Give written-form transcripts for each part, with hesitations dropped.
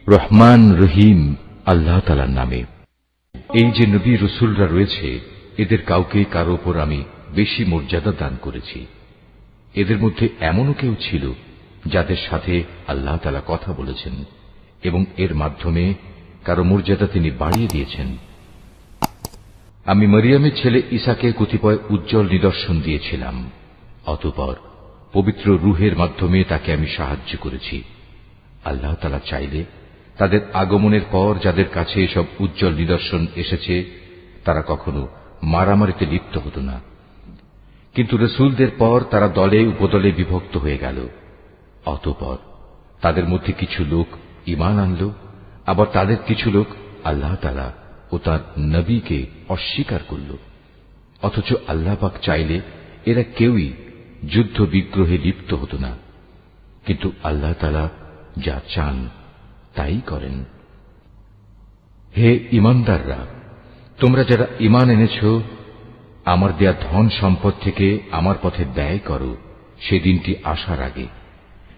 রহমান রহিম আল্লাহ তাআলার নামে। এই যে নবী রাসূলরা রয়েছে, এদের কাউকে কারো উপর আমি বেশি মর্যাদা দান করেছি। এদের মধ্যে এমনও কেউ ছিল যাদের সাথে আল্লাহ তাআলা কথা বলেছেন এবং এর মাধ্যমে কারো মর্যাদা তিনি বাড়িয়ে দিয়েছেন। আমি মরিয়মের ছেলে ঈসাকে কতিপয় উজ্জ্বল নিদর্শন দিয়েছিলাম। অতঃপর পবিত্র রূহের মাধ্যমে তাকে আমি সাহায্য করেছি। আল্লাহ তাআলা চাইলে তাদের আগমনের পর যাদের কাছে এসব উজ্জ্বল নিদর্শন এসেছে তারা কখনো মারামারিতে লিপ্ত হতো না। কিন্তু রাসূলদের পর তারা দলে উপদলে বিভক্ত হয়ে গেল। অতঃপর তাদের মধ্যে কিছু লোক ঈমান আনল, আবার তাদের কিছু লোক আল্লাহ তাআলা ও তার নবীকে অস্বীকার করল। অথচ আল্লাহ পাক চাইলে এরা কেউই যুদ্ধ বিগ্রহে লিপ্ত হতো না। কিন্তু আল্লাহ তাআলা যা চান তাই করেন। হে ঈমানদাররা, তোমরা যারা ঈমান এনেছ, আমার দেয়া ধন সম্পদ থেকে আমার পথে ব্যয় করো সেদিনটি আসার আগে,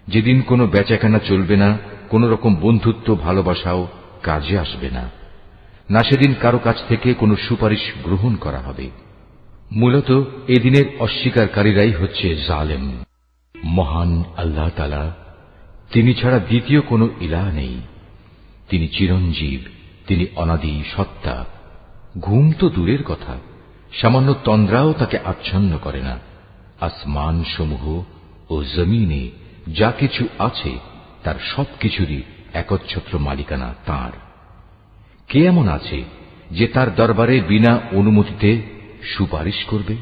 যেদিন কোনো বেচাকেনা চলবে না, কোন রকম বন্ধুত্ব ভালোবাসাও কাজে আসবে না, না সেদিন কারো কাছ থেকে কোনো সুপারিশ গ্রহণ করা হবে। মূলত এদিনের অস্বীকারীরাই হচ্ছে জালেম। মহান আল্লাহ তাআলা, তিনি ছাড়া দ্বিতীয় কোনো ইলাহ নেই। তিনি চিরঞ্জীব, তিনি অনাদি সত্তা। ঘুম তো দূরের কথা, সামান্য তন্দ্রাও তাকে আচ্ছন্ন করে না। আসমান সমূহ ও জমিনে যা কিছু আছে তার সবকিছুরই একচ্ছত্র মালিকানা তাঁর। কে এমন আছে যে তার দরবারে বিনা অনুমতিতে সুপারিশ করবে?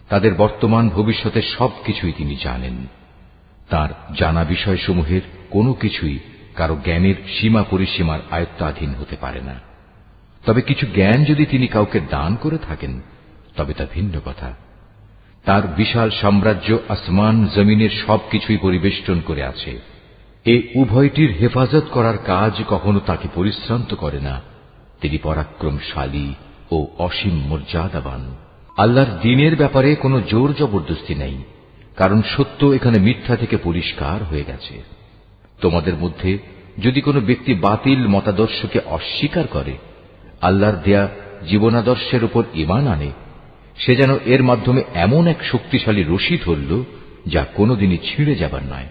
তাদের বর্তমান ভবিষ্যতের সবকিছুই তিনি জানেন। তার জানা বিষয়সমূহের কোনো কিছুই কারো জ্ঞানের সীমা পরিসীমার আয়ত্তাধীন হতে পারে না। তবে কিছু জ্ঞান যদি তিনি কাউকে দান করে থাকেন তবে তা ভিন্ন কথা। তার বিশাল সাম্রাজ্য আসমান জমিনের সবকিছুই পরিবেষ্টন করে আছে। এই উভয়টির হেফাজত করার কাজ কখনো তাকে পরিশ্রান্ত করে না। তিনি পরাক্রমশালী ও অসীম মর্যাদাবান। আল্লাহর দ্বীনের ব্যাপারে কোনো জোর জবরদস্তি নেই, কারণ সত্য এখানে মিথ্যা থেকে পরিষ্কার হয়ে গেছে। তোমাদের মধ্যে যদি কোনো ব্যক্তি বাতিল মতাদর্শকে অস্বীকার করে, আল্লাহর দেয়া জীবনাদর্শের উপর ঈমান আনে, সে যেন এর মাধ্যমে এমন এক শক্তিশালী রশি ধরল যা কোনোদিনই ছিঁড়ে যাবার নয়।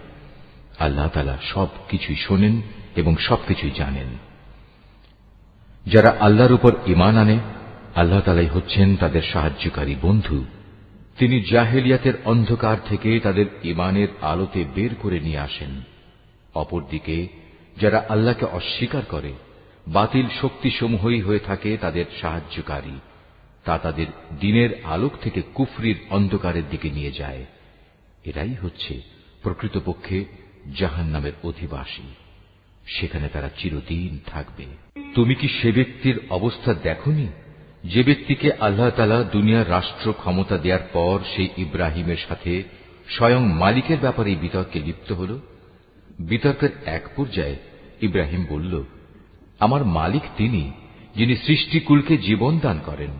আল্লাহ তাআলা সবকিছুই শোনেন এবং সবকিছুই জানেন। যারা আল্লাহর উপর ঈমান আনে, আল্লাহ তাআলাই হচ্ছেন তাদের সাহায্যকারী বন্ধু। তিনি জাহেলিয়াতের অন্ধকার থেকে তাদের ঈমানের আলোতে বের করে নিয়ে আসেন। অপরদিকে যারা আল্লাহকে অস্বীকার করে, বাতিল শক্তিসমূহই হয়ে থাকে তাদের সাহায্যকারী। তা তাদের দ্বীনের আলোক থেকে কুফরির অন্ধকারের দিকে নিয়ে যায়। এরাই হচ্ছে প্রকৃতপক্ষে জাহান্নামের অধিবাসী। সেখানে তারা চিরদিন থাকবে। তুমি কি সে ব্যক্তির অবস্থা দেখোনি যে ব্যক্তিকে আল্লাহ তাআলা দুনিয়ার রাষ্ট্র ক্ষমতা দেওয়ার পর সেই ইব্রাহিমের সাথে স্বয়ং মালিকের ব্যাপারে বিতর্কে লিপ্ত হল? বিতর্কের এক পর্যায়ে ইব্রাহিম বলল, আমার মালিক তিনি, যিনি সৃষ্টিকুলকে জীবন দান করেন,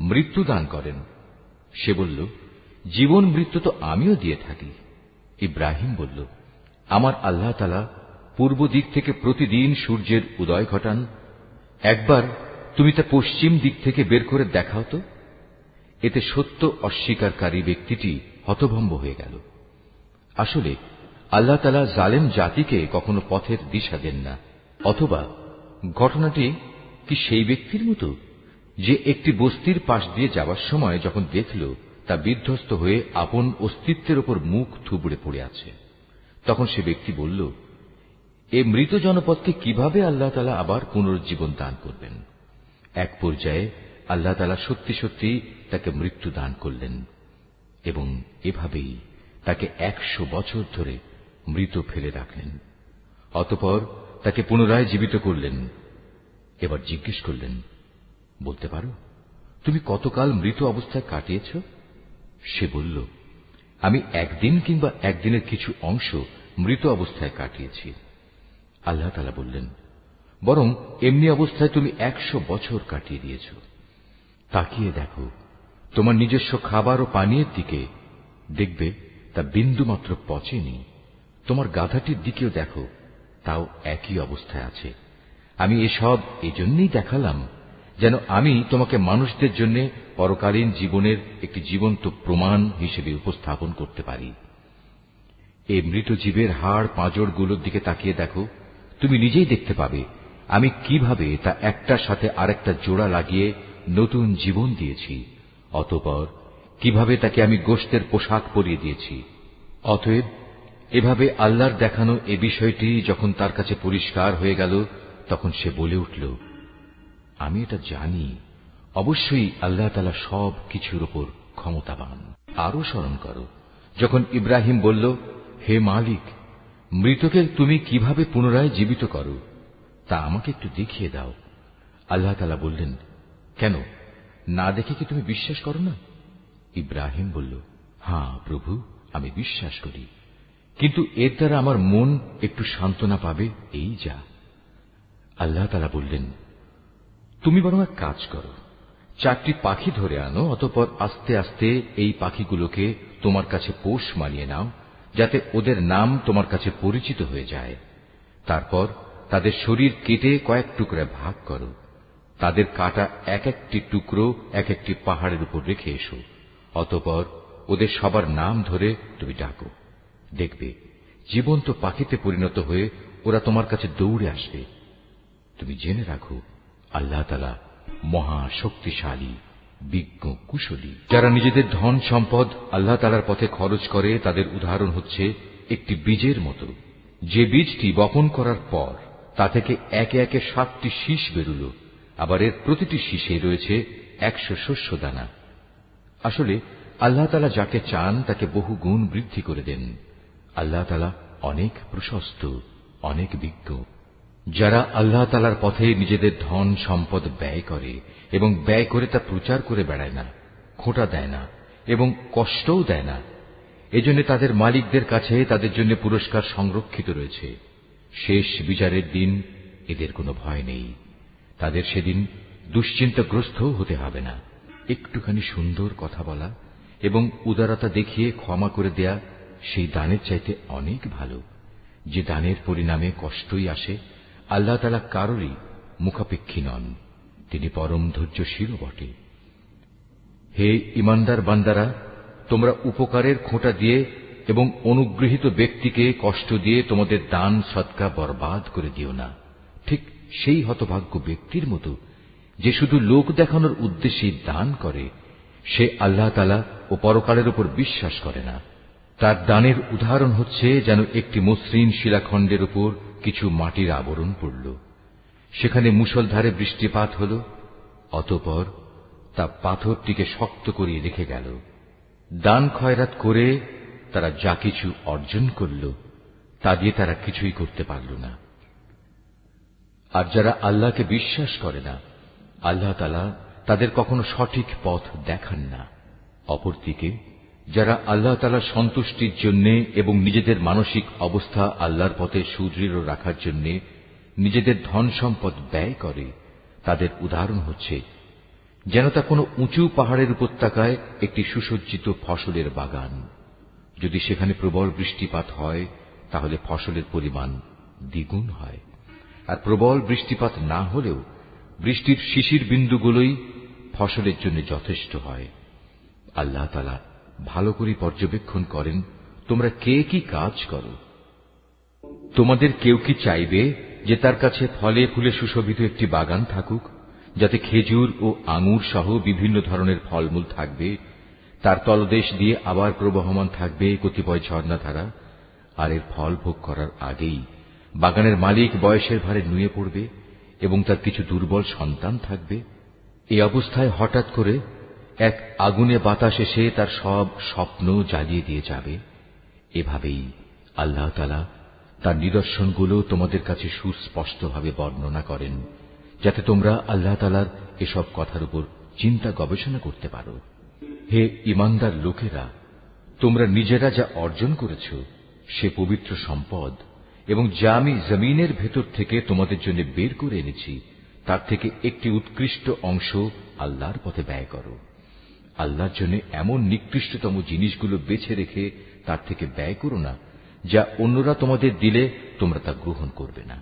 মৃত্যু দান করেন। সে বলল, জীবন মৃত্যু তো আমিও দিয়ে থাকি। ইব্রাহিম বলল, আমার আল্লাহ তাআলা পূর্ব দিক থেকে প্রতিদিন সূর্যের উদয় ঘটান। একবার তুমি তা পশ্চিম দিক থেকে বের করে দেখাও তো। এতে সত্য অস্বীকারী ব্যক্তিটি হতভম্ব হয়ে গেল। আসলে আল্লাহ তাআলা জালেম জাতিকে কখনো পথের দিশা দেন না। অথবা ঘটনাটি কি সেই ব্যক্তির মতো যে একটি বস্তির পাশ দিয়ে যাওয়ার সময় যখন দেখল তা বিধ্বস্ত হয়ে আপন অস্তিত্বের উপর মুখ থুবড়ে পড়ে আছে, তখন সে ব্যক্তি বলল, এ মৃত জনপদকে কিভাবে আল্লাহ তাআলা আবার পুনরুজ্জীবন দান করবেন? এক পর্যায়ে আল্লাহ তাআলা সত্যি সত্যি তাকে মৃত্যু দান করলেন এবং এভাবেই তাকে 100 বছর ধরে মৃত ফেলে রাখলেন। অতঃপর তাকে পুনরায় জীবিত করলেন। এবার জিজ্ঞেস করলেন, বলতে পারো তুমি কতকাল মৃত অবস্থায় কাটিয়েছ? সে বলল, আমি একদিন কিংবা একদিনের কিছু অংশ মৃত অবস্থায় কাটিয়েছি। আল্লাহ তাআলা বললেন, বরং এমনি অবস্থায় তুমি 100 বছর কাটিয়ে দিয়েছ। তাকিয়ে দেখো তোমার নিজস্ব খাবার ও পানীয়ের দিকে, দেখবে তা বিন্দুমাত্র পচেনি। তোমার গাধাটির দিকেও দেখো, তাও একই অবস্থায় আছে। আমি এসব এজন্যই দেখালাম যেন আমি তোমাকে মানুষদের জন্য পরকালীন জীবনের একটি জীবন্ত প্রমাণ হিসেবে উপস্থাপন করতে পারি। এই মৃত জীবের হাড় পাঁজরগুলোর দিকে তাকিয়ে দেখো, তুমি নিজেই দেখতে পাবে আমি কিভাবে তা একটার সাথে আরেকটা জোড়া লাগিয়ে নতুন জীবন দিয়েছি। অতঃপর কিভাবে তাকে আমি গোশতের পোশাক পরিয়ে দিয়েছি। অতএব এভাবে আল্লাহর দেখানো এ বিষয়টি যখন তার কাছে পরিষ্কার হয়ে গেল, তখন সে বলে উঠল, আমি এটা জানি, অবশ্যই আল্লাহ তাআলা সব কিছুর উপর ক্ষমতাবান। আরো স্মরণ করো যখন ইব্রাহিম বলল, হে মালিক, মৃতকে তুমি কিভাবে পুনরায় জীবিত করো তা আমাকে একটু দেখিয়ে দাও। আল্লাহ তাআলা বললেন, কেন, না দেখে কি তুমি বিশ্বাস করো না? ইব্রাহিম বলল, হ্যাঁ প্রভু, আমি বিশ্বাস করি, কিন্তু এর দ্বারা আমার মন একটু সান্ত্বনা পাবে, এই যা। আল্লাহ তাআলা বললেন, তুমি বরং এক কাজ করো, 4টি পাখি ধরে আনো, অতঃপর আস্তে আস্তে এই পাখিগুলোকে তোমার কাছে পোষ মানিয়ে নাও, যাতে ওদের নাম তোমার কাছে পরিচিত হয়ে যায়। তারপর তাদের শরীর কেটে কয়েক টুকরায় ভাগ করো, তাদের কাটা এক একটি টুকরো এক একটি পাহাড়ের উপর রেখে এসো। অতঃপর ওদের সবার নাম ধরে তুমি ডাকো, দেখবে জীবন্ত পাখিতে পরিণত হয়ে ওরা তোমার কাছে দৌড়ে আসবে। তুমি জেনে রাখো, আল্লাহ তাআলা মহা শক্তিশালী, বিজ্ঞ, কুশলী। যারা নিজেদের ধন সম্পদ আল্লাহ তাআলার পথে খরচ করে, তাদের উদাহরণ হচ্ছে একটি বীজের মতো, যে বীজটি বপন করার পর তা থেকে একে একে 7টি শীষ বেরুল, আবার এর প্রতিটি শীষে রয়েছে 100 শস্য দানা। আসলে আল্লাহ তাআলা যাকে চান তাকে বহু গুণ বৃদ্ধি করে দেন। আল্লাহ তাআলা অনেক প্রশস্ত, অনেক বিজ্ঞ। যারা আল্লাহ তাআলার পথে নিজেদের ধন সম্পদ ব্যয় করে এবং ব্যয় করে তা প্রচার করে বেড়ায় না, খোঁটা দেয় না এবং কষ্টও দেয় না, এজন্য তাদের মালিকদের কাছে তাদের জন্য পুরস্কার সংরক্ষিত রয়েছে। শেষ বিচারের দিন এদের কোনো ভয় নেই, তাদের সেদিন দুশ্চিন্তাগ্রস্তও হতে হবে না। একটুখানি সুন্দর কথা বলা এবং উদারতা দেখিয়ে ক্ষমা করে দেয়া সেই দানের চাইতে অনেক ভালো, যে দানের পরিণামে কষ্টই আসে। আল্লাহ তাআলা কারোরই মুখাপেক্ষী নন, তিনি পরম ধৈর্যশীল বটে। হে ঈমানদার বান্দারা, তোমরা উপকারের খোঁটা দিয়ে এবং অনুগৃহীত ব্যক্তিকে কষ্ট দিয়ে তোমাদের দান সদকা বরবাদ করে দিও না, ঠিক সেই হতভাগ্য ব্যক্তির মতো যে শুধু লোক দেখানোর উদ্দেশ্যে দান করে, সে আল্লাহ তাআলা ও পরকালের উপর বিশ্বাস করে না। তার দানের উদাহরণ হচ্ছে যেন একটি মসৃণ শিলাখণ্ডের উপর কিছু মাটির আবরণ পড়ল, সেখানে মুষলধারে বৃষ্টিপাত হল, অতঃপর তা পাথরটিকে শক্ত করিয়ে রেখে গেল। দান খয়রাত করে তারা যা কিছু অর্জন করল তা দিয়ে তারা কিছুই করতে পারল না। আর যারা আল্লাহকে বিশ্বাস করে না, আল্লাহ তাআলা তাদের কখনো সঠিক পথ দেখান না। অপরদিকে যারা আল্লাহ তাআলার সন্তুষ্টির জন্য এবং নিজেদের মানসিক অবস্থা আল্লাহর পথে সুদৃঢ় রাখার জন্য নিজেদের ধন সম্পদ ব্যয় করে, তাদের উদাহরণ হচ্ছে যেন তা কোনো উঁচু পাহাড়ের উপত্যকায় একটি সুসজ্জিত ফসলের বাগান। যদি সেখানে প্রবল বৃষ্টিপাত হয় তাহলে ফসলের পরিমাণ দ্বিগুণ হয়, আর প্রবল বৃষ্টিপাত না হলেও বৃষ্টির শিশির বিন্দুগুলোই ফসলের জন্য যথেষ্ট হয়। আল্লাহ তাআলা ভালো করে পর্যবেক্ষণ করেন তোমরা কে কি কাজ করো। তোমাদের কেউ কি চাইবে যে তার কাছে ফলে ফুলে সুশোভিত একটি বাগান থাকুক, যাতে খেজুর ও আঙুর সহ বিভিন্ন ধরনের ফলমূল থাকবে, তার তলদেশ দিয়ে আবার প্রবহমান থাকবে কতিপয় ঝর্ণাধারা, আর এর ফল ভোগ করার আগেই বাগানের মালিক বয়সের ভারে নুয়ে পড়বে এবং তার কিছু দুর্বল সন্তান থাকবে। এই অবস্থায় হঠাৎ করে এক আগুনে বাতাস এসে তার সব স্বপ্ন জ্বালিয়ে দিয়ে যাবে। এভাবেই আল্লাহ তাআলা তার নিদর্শনগুলো তোমাদের কাছে সুস্পষ্টভাবে বর্ণনা করেন, যাতে তোমরা আল্লাহ তাআলার এসব কথার উপর চিন্তা গবেষণা করতে পারো। হে ঈমানদার লোকেরা, তোমরা নিজেরা যা অর্জন করেছ সে পবিত্র সম্পদ এবং যা আমি জমিনের ভেতর থেকে তোমাদের জন্য বের করে এনেছি তার থেকে একটি উৎকৃষ্ট অংশ আল্লাহর পথে ব্যয় করো। আল্লাহর জন্য এমন নিকৃষ্টতম জিনিসগুলো বেছে রেখে তার থেকে ব্যয় করো না, যা অন্যরা তোমাদের দিলে তোমরা তা গ্রহণ করবে না।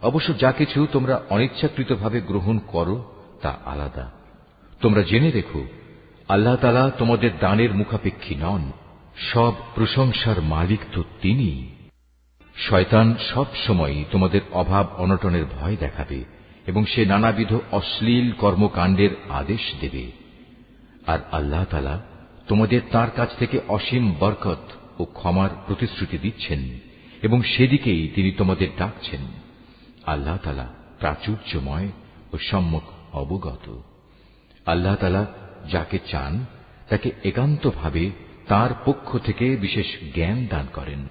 অবশ্য যা কিছু তোমরা অনিচ্ছাকৃতভাবে গ্রহণ করো তা আলাদা। তোমরা জেনে রেখো, আল্লাহ তাআলা তোমাদের দানের মুখাপেক্ষী নন। সব প্রশংসার মালিক তো তিনিই। শয়তান সব সময় তোমাদের অভাব অনটনের ভয় দেখাবে এবং সে নানাবিধ অশ্লীল কর্মকাণ্ডের আদেশ দেবে। আর আল্লাহ তাআলা তোমাদের তার কাছ থেকে অসীম বরকত ও ক্ষমার প্রতিশ্রুতি দিচ্ছেন এবং সেদিকেই তিনি তোমাদের ডাকছেন। আল্লাহ তাআলা প্রাচুর্যময় ও সম্যক অবগত। আল্লাহ তাআলা যাকে চান তাকে একান্তভাবে তার পক্ষ থেকে বিশেষ জ্ঞান দান করেন।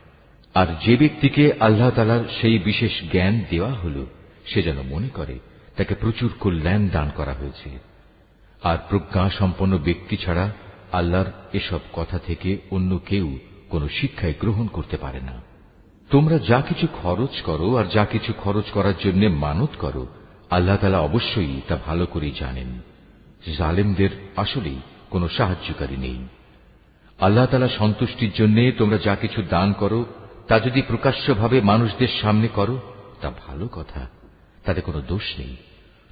আর যে ব্যক্তিকে আল্লাহ তাআলার সেই বিশেষ জ্ঞান দেওয়া হল, সে যেন মনে করে তাকে প্রচুর কল্যাণ দান করা হয়েছে। আর প্রজ্ঞা সম্পন্ন ব্যক্তি ছাড়া আল্লাহর এসব কথা থেকে অন্য কেউ কোনো শিক্ষাই গ্রহণ করতে পারে না। তোমরা যা কিছু খরচ করো আর যা কিছু খরচ করার জন্য মানত করো, আল্লাহ তাআলা অবশ্যই তা ভালো করেই জানেন। জালেমদের আসলেই কোনো সাহায্যকারী নেই। আল্লাহ তাআলা সন্তুষ্টির জন্য তোমরা যা কিছু দান করো, তা যদি প্রকাশ্যভাবে মানুষদের সামনে করো তা ভালো কথা, তাতে কোনো দোষ নেই।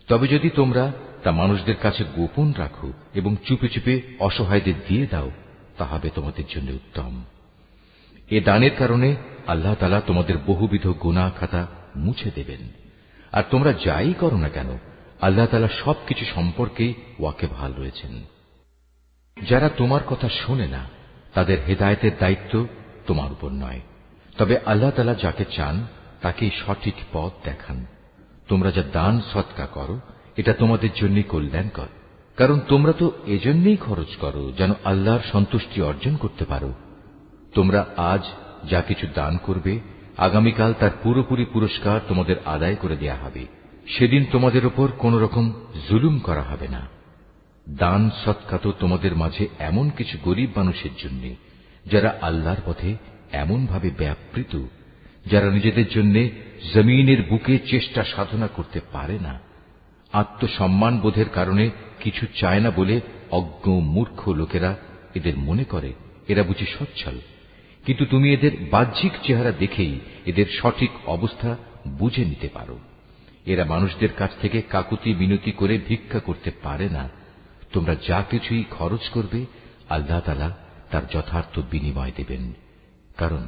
তবে যদি তোমরা তা মানুষদের কাছে গোপন রাখো এবং চুপে চুপে অসহায়দের দিয়ে দাও, তা হবে তোমাদের জন্য উত্তম। এ দানের কারণে আল্লাহ তাআলা তোমাদের বহুবিধ গুনাহ খাতা মুছে দেবেন। আর তোমরা যাই করো না কেন, আল্লাহ তাআলা সবকিছু সম্পর্কেই ওয়াকিবহাল রয়েছেন। যারা তোমার কথা শোনে না, তাদের হেদায়েতের দায়িত্ব তোমার উপর নয়। তবে আল্লাহ তাআলা যাকে চান তাকেই সঠিক পথ দেখান। তোমরা যা দান সদকা করো, এটা তোমাদের জন্যই কল্যাণকর, কারণ তোমরা তো এজন্যই খরচ করো যেন আল্লাহর সন্তুষ্টি অর্জন করতে পারো। তোমরা আজ যা কিছু দান করবে, আগামীকাল তার পুরোপুরি পুরস্কার তোমাদের আদায় করে দেয়া হবে। সেদিন তোমাদের উপর কোন রকম জুলুম করা হবে না। দান সদকা তো তোমাদের মাঝে এমন কিছু গরিব মানুষের জন্য, যারা আল্লাহর পথে এমনভাবে ব্যাপৃত, যারা নিজেদের জন্য জমিনের বুকে চেষ্টা সাধনা করতে পারে না। আত্মসম্মান বোধের কারণে কিছু চায় না বলে অজ্ঞ মূর্খ লোকেরা এদের মনে করে এরা বুঝি সচ্ছল। কিন্তু তুমি এদের বাহ্যিক চেহারা দেখেই এদের সঠিক অবস্থা বুঝে নিতে পারো। এরা মানুষদের কাছ থেকে কাকুতি মিনতি করে ভিক্ষা করতে পারে না। তোমরা যা কিছুই খরচ করবে, আল্লাহ তাআলা তার যথার্থ বিনিময় দেবেন, কারণ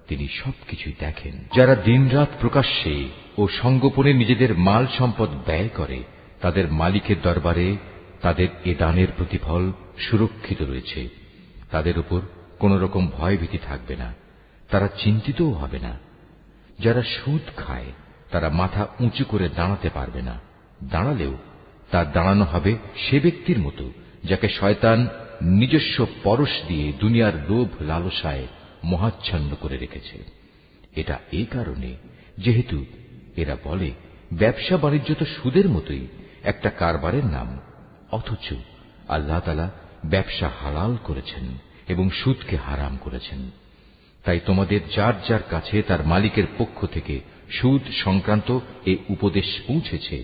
তিনি সবকিছুই দেখেন। যারা দিনরাত প্রকাশ্যে ও সঙ্গোপনে নিজেদের মাল সম্পদ ব্যয় করে, তাদের মালিকের দরবারে তাদের এ দানের প্রতিফল সুরক্ষিত রয়েছে। তাদের উপর কোন রকম ভয় ভীতি থাকবে না, তারা চিন্তিতও হবে না। যারা সুদ খায়, তারা মাথা উঁচু করে দাঁড়াতে পারবে না। দাঁড়ালেও তার দাঁড়ানো হবে সে ব্যক্তির মতো যাকে শয়তান নিজস্ব পরশ দিয়ে দুনিয়ার লোভ লালসায় মহাচ্ছন্ন করে রেখেছে। এটা এই কারণে যেহেতু এরা বলে ব্যবসা বাণিজ্য তো সুদের মতোই একটা কারবারের নাম, অথচ আল্লাহ তাআলা ব্যবসা হালাল করেছেন এবং সুদকে হারাম করেছেন। তাই তোমাদের যার যার কাছে তার মালিকের পক্ষ থেকে সুদ সংক্রান্ত এ উপদেশ পৌঁছেছে,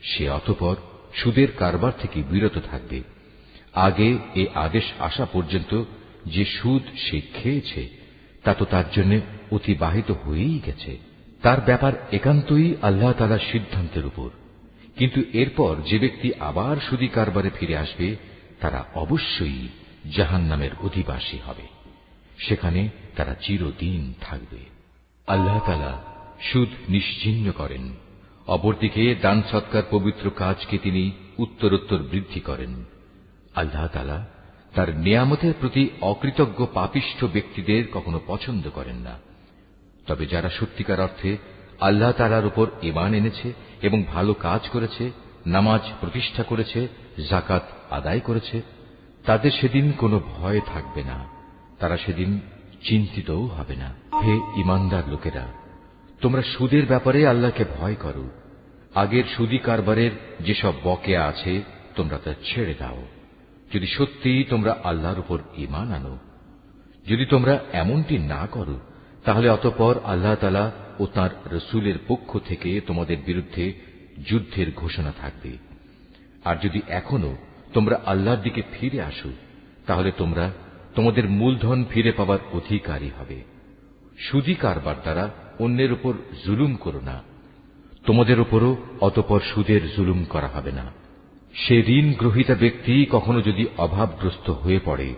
সে অতঃপর সুদের কারবার থেকে বিরত থাকবে। আগে এ আদেশ আসা পর্যন্ত যে সুদ সে খেয়েছে তা তো তার জন্য অতিবাহিত হয়েই গেছে। তার ব্যাপার একান্তই আল্লাহ তাআলার সিদ্ধান্তের উপর। কিন্তু এরপর যে ব্যক্তি আবার সুদী কারবারে ফিরে আসবে, তারা অবশ্যই জাহান্নামের অধিবাসী হবে, সেখানে তারা চিরদিন থাকবে। আল্লাহ তাআলা সুদ নিশ্চিহ্ন করেন, অপরদিকে দান সৎকার পবিত্র কাজকে তিনি উত্তরোত্তর বৃদ্ধি করেন। আল্লাহ তাআলা তার নিয়ামতের প্রতি অকৃতজ্ঞ পাপিষ্ঠ ব্যক্তিদের কখনো পছন্দ করেন না। তবে যারা সত্যিকার অর্থে আল্লাহ তাআলার উপর ঈমান এনেছে এবং ভালো কাজ করেছে, নামাজ প্রতিষ্ঠা করেছে, যাকাত আদায় করেছে, তাদের সেদিন কোনো ভয় থাকবে না, তারা সেদিন চিন্তিতও হবে না। হে ঈমানদার লোকেরা, তোমরা সুদের ব্যাপারে আল্লাহকে ভয় করো। আগের সুদী কারবারের যেসব বকেয়া আছে তোমরা তা ছেড়ে দাও, যদি সত্যিই তোমরা আল্লাহর উপর ঈমান আনো। যদি তোমরা এমনটি না করো, তাহলে অতঃপর আল্লাহ তাআলা ও তাঁর রাসূলের পক্ষ থেকে তোমাদের বিরুদ্ধে যুদ্ধের ঘোষণা থাকবে। আর যদি এখনো তোমরা আল্লাহর দিকে ফিরে আসো, তাহলে তোমরা তোমাদের মূলধন ফিরে পাবার অধিকারী হবে। সুদী কারবার দ্বারা অন্যের উপর জুলুম করো না, তোমাদের উপরও অতঃপর সুদের জুলুম করা হবে না। সে ঋণ গ্রহীতা ব্যক্তি কখনো যদি অভাবগ্রস্ত হয়ে পড়ে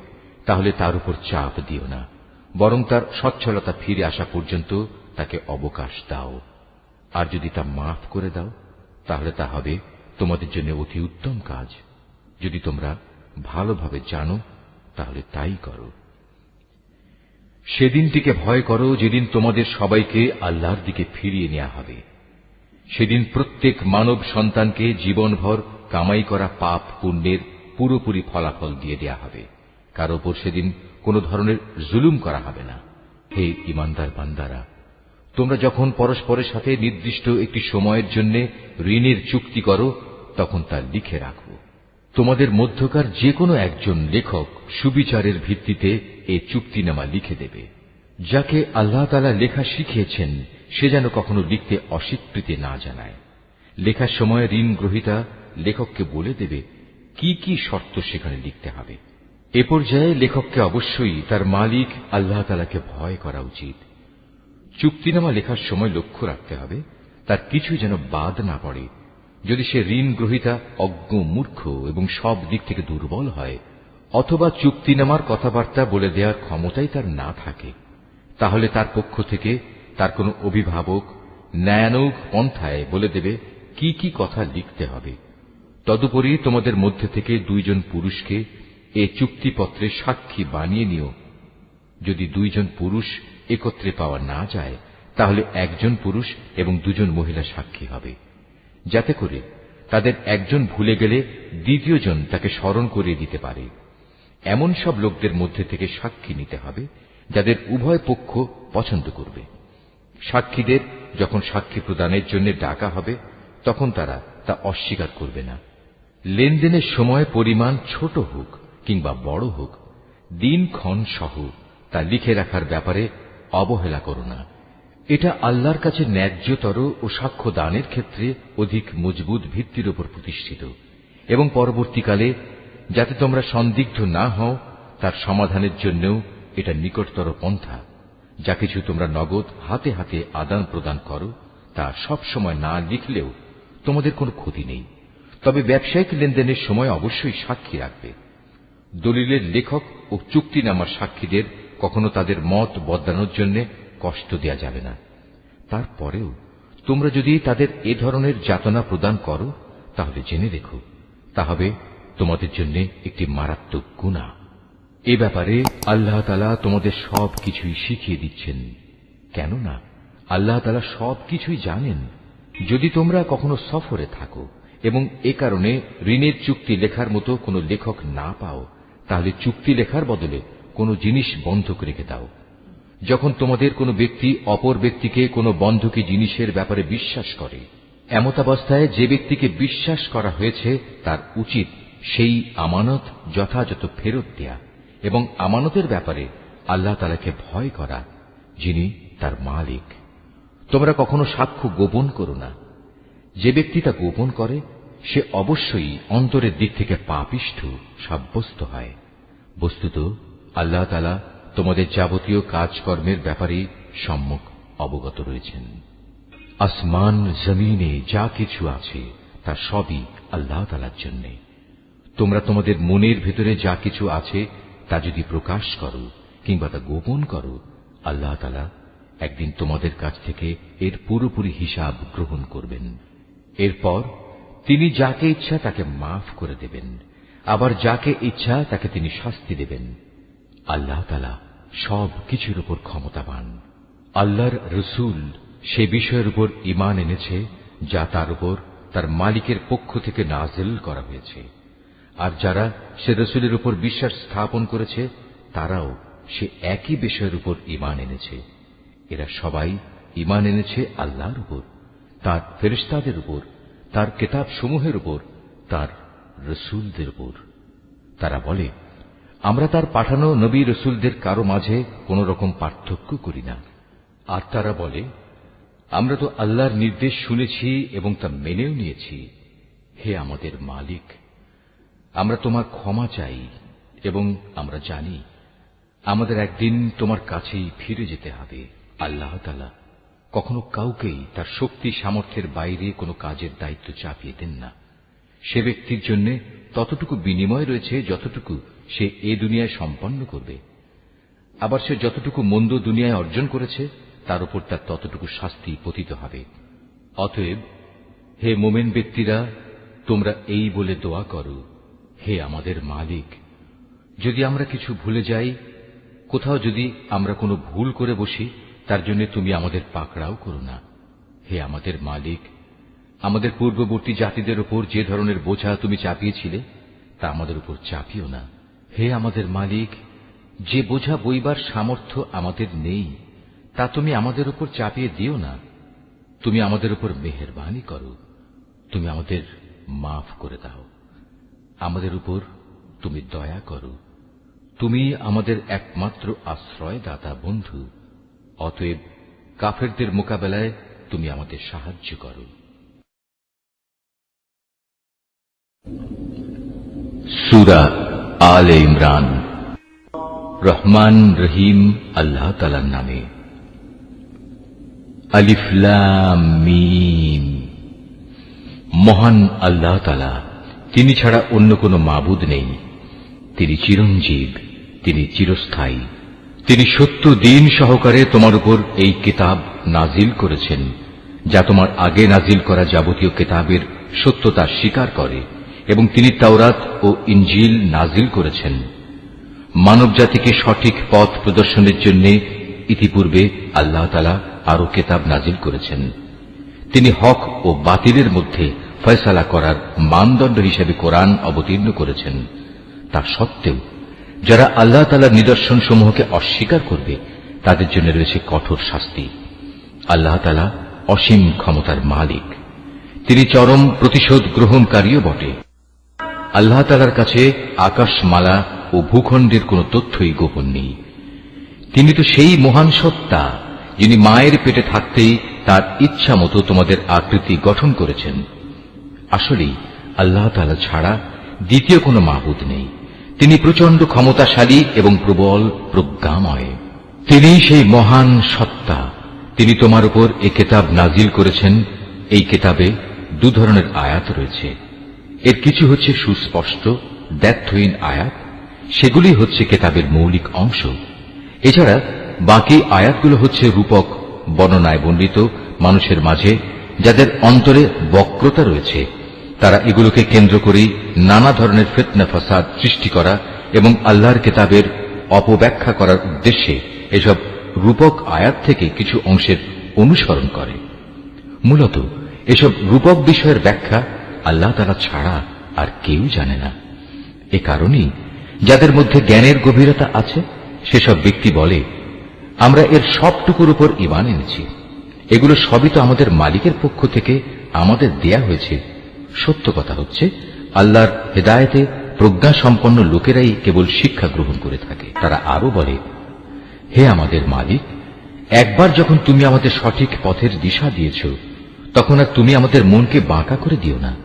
তাহলে তার উপর চাপ দিও না, বরং তার সচ্ছলতা ফিরে আসা পর্যন্ত তাকে অবকাশ দাও। আর যদি তা মাফ করে দাও তাহলে তা হবে তোমাদের জন্য অতি উত্তম কাজ। যদি তোমরা ভালোভাবে জানো তাহলে তাই করো। সেদিনটিকে ভয় করো যেদিন তোমাদের সবাইকে আল্লাহর দিকে ফিরিয়ে নেওয়া হবে। সেদিন প্রত্যেক মানব সন্তানকে জীবনভর কামাই করা পাপ পুণ্যের পুরোপুরি ফলাফল দিয়ে দেয়া হবে। কারো উপর সেদিন কোন ধরনের জুলুম করা হবে না। হে ঈমানদার বান্দারা, তোমরা যখন পরস্পরের সাথে নির্দিষ্ট একটি সময়ের জন্য ঋণের চুক্তি করো তখন তা লিখে রাখো। তোমাদের মধ্যকার যে কোনো একজন লেখক সুবিচারের ভিত্তিতে এ চুক্তিনামা লিখে দেবে। যাকে আল্লাহ তাআলা লেখা শিখিয়েছেন সে যেন কখনো লিখতে অস্বীকৃতি না জানায়। লেখার সময় ঋণ গ্রহীতা লেখককে বলে দেবে কি কি শর্ত সেখানে লিখতে হবে। এ পর্যায়ে লেখককে অবশ্যই তার মালিক আল্লাহ তাআলাকে ভয় করা উচিত। চুক্তিনামা লেখার সময় লক্ষ্য রাখতে হবে তার কিছু যেন বাদ না পড়ে। যদি সে ঋণ গ্রহীতা অজ্ঞ, মূর্খ এবং সব দিক থেকে দুর্বল হয়, অথবা চুক্তিনামার কথাবার্তা বলে দেওয়ার ক্ষমতাই তার না থাকে, তাহলে তার পক্ষ থেকে তার কোনো অভিভাবক ন্যায়ানুগ পন্থায় বলে দেবে কি কি কথা লিখতে হবে। তদুপরি তোমাদের মধ্যে থেকে দুইজন পুরুষকে এ চুক্তিপত্রে সাক্ষী বানিয়ে নিও। যদি দুইজন পুরুষ একত্রে পাওয়া না যায় তাহলে একজন পুরুষ এবং দুজন মহিলা সাক্ষী হবে, যাতে করে তাদের একজন ভুলে গেলে দ্বিতীয়জন তাকে স্মরণ করিয়ে দিতে পারে। এমন সব লোকদের মধ্যে থেকে সাক্ষী নিতে হবে যাদের উভয় পক্ষ পছন্দ করবে। সাক্ষীদের যখন সাক্ষী প্রদানের জন্য ডাকা হবে তখন তারা তা অস্বীকার করবে না। লেনদেনের সময় পরিমাণ ছোট হোক কিংবা বড় হোক, দিনক্ষণ সহ তা লিখে রাখার ব্যাপারে অবহেলা করো না। এটা আল্লাহর কাছে ন্যায্যতর ও সাক্ষ্য দানের ক্ষেত্রে অধিক মজবুত ভিত্তির উপর প্রতিষ্ঠিত, এবং পরবর্তীকালে যাতে তোমরা সন্দিগ্ধ না হও তার সমাধানের জন্যও এটা নিকটতর পন্থা। যা কিছু তোমরা নগদ হাতে হাতে আদান প্রদান করো তা সব সময় না লিখলেও তোমাদের কোনো ক্ষতি নেই, তবে ব্যবসায়িক লেনদেনের সময় অবশ্যই সাক্ষী রাখবে। দলিলের লেখক ও চুক্তিনামার সাক্ষীদের কখনো তাদের মত বদলানোর জন্য কষ্ট দেয়া যাবে না। তারপরেও তোমরা যদি তাদের এ ধরনের যাতনা প্রদান করো তাহলে জেনে রেখো তা হবে তোমাদের জন্য একটি মারাত্মক গুনাহ। এ ব্যাপারে আল্লাহ তাআলা তোমাদের সব কিছুই শিখিয়ে দিচ্ছেন, কেননা আল্লাহ তাআলা সব কিছুই জানেন। যদি তোমরা কখনো সফরে থাকো এবং এ কারণে ঋণের চুক্তি লেখার মতো কোনো লেখক না পাও, তাহলে চুক্তি লেখার বদলে কোনো জিনিস বন্ধক রেখে দাও। যখন তোমাদের কোনো ব্যক্তি অপর ব্যক্তিকে কোনো বন্ধকি জিনিসের ব্যাপারে বিশ্বাস করে, এমতাবস্থায় যে ব্যক্তিকে বিশ্বাস করা হয়েছে তার উচিত সেই আমানত যথাযথ ফেরত দেয়া এবং আমানতের ব্যাপারে আল্লাহ তাআলাকে ভয় করা, যিনি তার মালিক। তোমরা কখনো সাক্ষ্য গোপন করো না। যে ব্যক্তি তা গোপন করে সে অবশ্যই অন্তরের দিক থেকে পাপিষ্ঠ সাব্যস্ত হয়। বস্তুত আল্লাহ তাআলা তোমাদের যাবতীয় কাজকর্মের ব্যাপারে সম্যক অবগত রয়েছেন। আসমান জমিনে যা কিছু আছে তা সবই আল্লাহ তাআলার জন্য। তোমরা তোমাদের মনের ভেতরে যা কিছু আছে তা যদি প্রকাশ করো কিংবা তা গোপন করো, আল্লাহ তাআলা একদিন তোমাদের কাছ থেকে এর পুরোপুরি হিসাব গ্রহণ করবেন। এরপর তিনি যাকে ইচ্ছা তাকে মাফ করে দেবেন, আবার যাকে ইচ্ছা তাকে তিনি শাস্তি দেবেন। আল্লাহ তাআলা সব কিছুর উপর ক্ষমতাবান। আল্লাহর রসুল সে বিষয়ের উপর ঈমান এনেছে যা তার উপর তার মালিকের পক্ষ থেকে নাযিল করা হয়েছে, আর যারা সে রসুলের উপর বিশ্বাস স্থাপন করেছে তারাও সে একই বিষয়ের উপর ঈমান এনেছে। এরা সবাই ঈমান এনেছে আল্লাহর উপর, তার ফেরেশতাদের উপর, তার কিতাব সমূহের উপর, তার রসুলদের উপর। তারা বলে, আমরা তার পাঠানো নবী রসুলদের কারো মাঝে কোন রকম পার্থক্য করি না। আর তারা বলে, আমরা তো আল্লাহর নির্দেশ শুনেছি এবং তা মেনেও নিয়েছি। হে আমাদের মালিক, আমরা তোমার ক্ষমা চাই এবং আমরা জানি আমাদের একদিন তোমার কাছেই ফিরে যেতে হবে। আল্লাহ তাআলা কখনো কাউকেই তার শক্তি সামর্থ্যের বাইরে কোনো কাজের দায়িত্ব চাপিয়ে দেন না। সে ব্যক্তির জন্য ততটুকু বিনিময় রয়েছে যতটুকু সে এ দুনিয়ায় সম্পন্ন করবে। আবার সে যতটুকু মন্দ দুনিয়ায় অর্জন করেছে তার উপর তার ততটুকু শাস্তি পতিত হবে। অতএব হে মোমেন ব্যক্তিরা, তোমরা এই বলে দোয়া করো, হে আমাদের মালিক, যদি আমরা কিছু ভুলে যাই, কোথাও যদি আমরা কোনো ভুল করে বসি, তার জন্য তুমি আমাদের পাকড়াও করো না। হে আমাদের মালিক, আমাদের পূর্ববর্তী জাতিদের উপর যে ধরনের বোঝা তুমি চাপিয়েছিলে তা আমাদের উপর চাপিও না। হে আমাদের মালিক, যে বোঝা বইবার সামর্থ্য আমাদের নেই তা তুমি আমাদের উপর চাপিয়ে দিও না। তুমি আমাদের উপর মেহেরবানি করো, তুমি আমাদের মাফ করে দাও, আমাদের উপর তুমি দয়া করো। তুমি আমাদের একমাত্র আশ্রয়দাতা বন্ধু। অতএব কাফেরদের মোকাবেলায় তুমি আমাদের সাহায্য করো। সূরা আলে ইমরান। রহমান রহিম আল্লাহ তাআলার নামে। আলিফ লাম মিম। মহান আল্লাহ তাআলা, তিনি ছাড়া অন্য কোনো মাবুদ নেই। তিনি চিরঞ্জীব, তিনি চিরস্থায়ী। তিনি সত্য দিন সহকারে তোমার উপর এই কিতাব নাজিল করেছেন, যা তোমার আগে নাজিল করা যাবতীয় কিতাবের সত্যতা স্বীকার করে, এবং তিনি তাওরাত ও ইনজিল নাজিল করেছেন মানব জাতিকে সঠিক পথ প্রদর্শনের জন্য। ইতিপূর্বে আল্লাহ তাআলা আরো কিতাব নাজিল করেছেন। তিনি হক ও বাতিলের মধ্যে ফয়সালা করার মানদণ্ড হিসেবে কোরআন অবতীর্ণ করেছেন। তা সত্ত্বেও যারা আল্লাহ তাআলার নিদর্শন সমূহকে অস্বীকার করবে তাদের জন্য রয়েছে কঠোর শাস্তি। আল্লাহ তাআলা অসীম ক্ষমতার মালিক, তিনি চরম প্রতিশোধ গ্রহণকারীও বটে। আল্লাহ তাআলার কাছে আকাশমালা ও ভূখণ্ডের কোন তথ্যই গোপন নেই। তিনি তো সেই মহান সত্তা যিনি মায়ের পেটে থাকতেই তার ইচ্ছা মতো তোমাদের আকৃতি গঠন করেছেন। আসলেই আল্লাহ তাআলা ছাড়া দ্বিতীয় কোনো মাবুদ নেই। তিনি প্রচন্ড ক্ষমতাশালী এবং প্রবল প্রজ্ঞাময়। তিনি সেই মহান সত্তা। তিনি তোমার উপর এই কিতাব নাজিল করেছেন। এই কিতাবে দু ধরনের আয়াত রয়েছে। এর কিছু হচ্ছে সুস্পষ্ট দ্ব্যর্থহীন আয়াত, সেগুলি হচ্ছে কিতাবের মৌলিক অংশ। এছাড়া বাকি আয়াতগুলো হচ্ছে রূপক বর্ণনায় বর্ণিত মানুষের মাঝে যাদের অন্তরে বক্রতা রয়েছে। তারা এগুলোকে কেন্দ্র করেই নানা ধরনের ফিতনা ফাসাদ সৃষ্টি করা এবং আল্লাহর কিতাবের অপব্যাখ্যা করার উদ্দেশ্যে এসব রূপক আয়াত থেকে কিছু অংশের অনুসরণ করে। মূলত এসব রূপক বিষয়ের ব্যাখ্যা আল্লাহ তাআলা ছাড়া আর কেউ জানে না। এ কারণেই যাদের মধ্যে জ্ঞানের গভীরতা আছে সেসব ব্যক্তি বলে, আমরা এর সবটুকুর উপর ঈমান এনেছি। এগুলো সবই তো আমাদের মালিকের পক্ষ থেকে আমাদের দেয়া হয়েছে। সত্য কথা হচ্ছে, আল্লাহর হেদায়েতে প্রজ্ঞা সম্পন্ন লোকেরাই কেবল শিক্ষা গ্রহণ করে থাকে। তারা আরো বলে, হে আমাদের মালিক, একবার যখন তুমি আমাদের সঠিক পথের দিশা দিয়েছ, তখন আর তুমি আমাদের মনকে বাঁকা করে দিও না।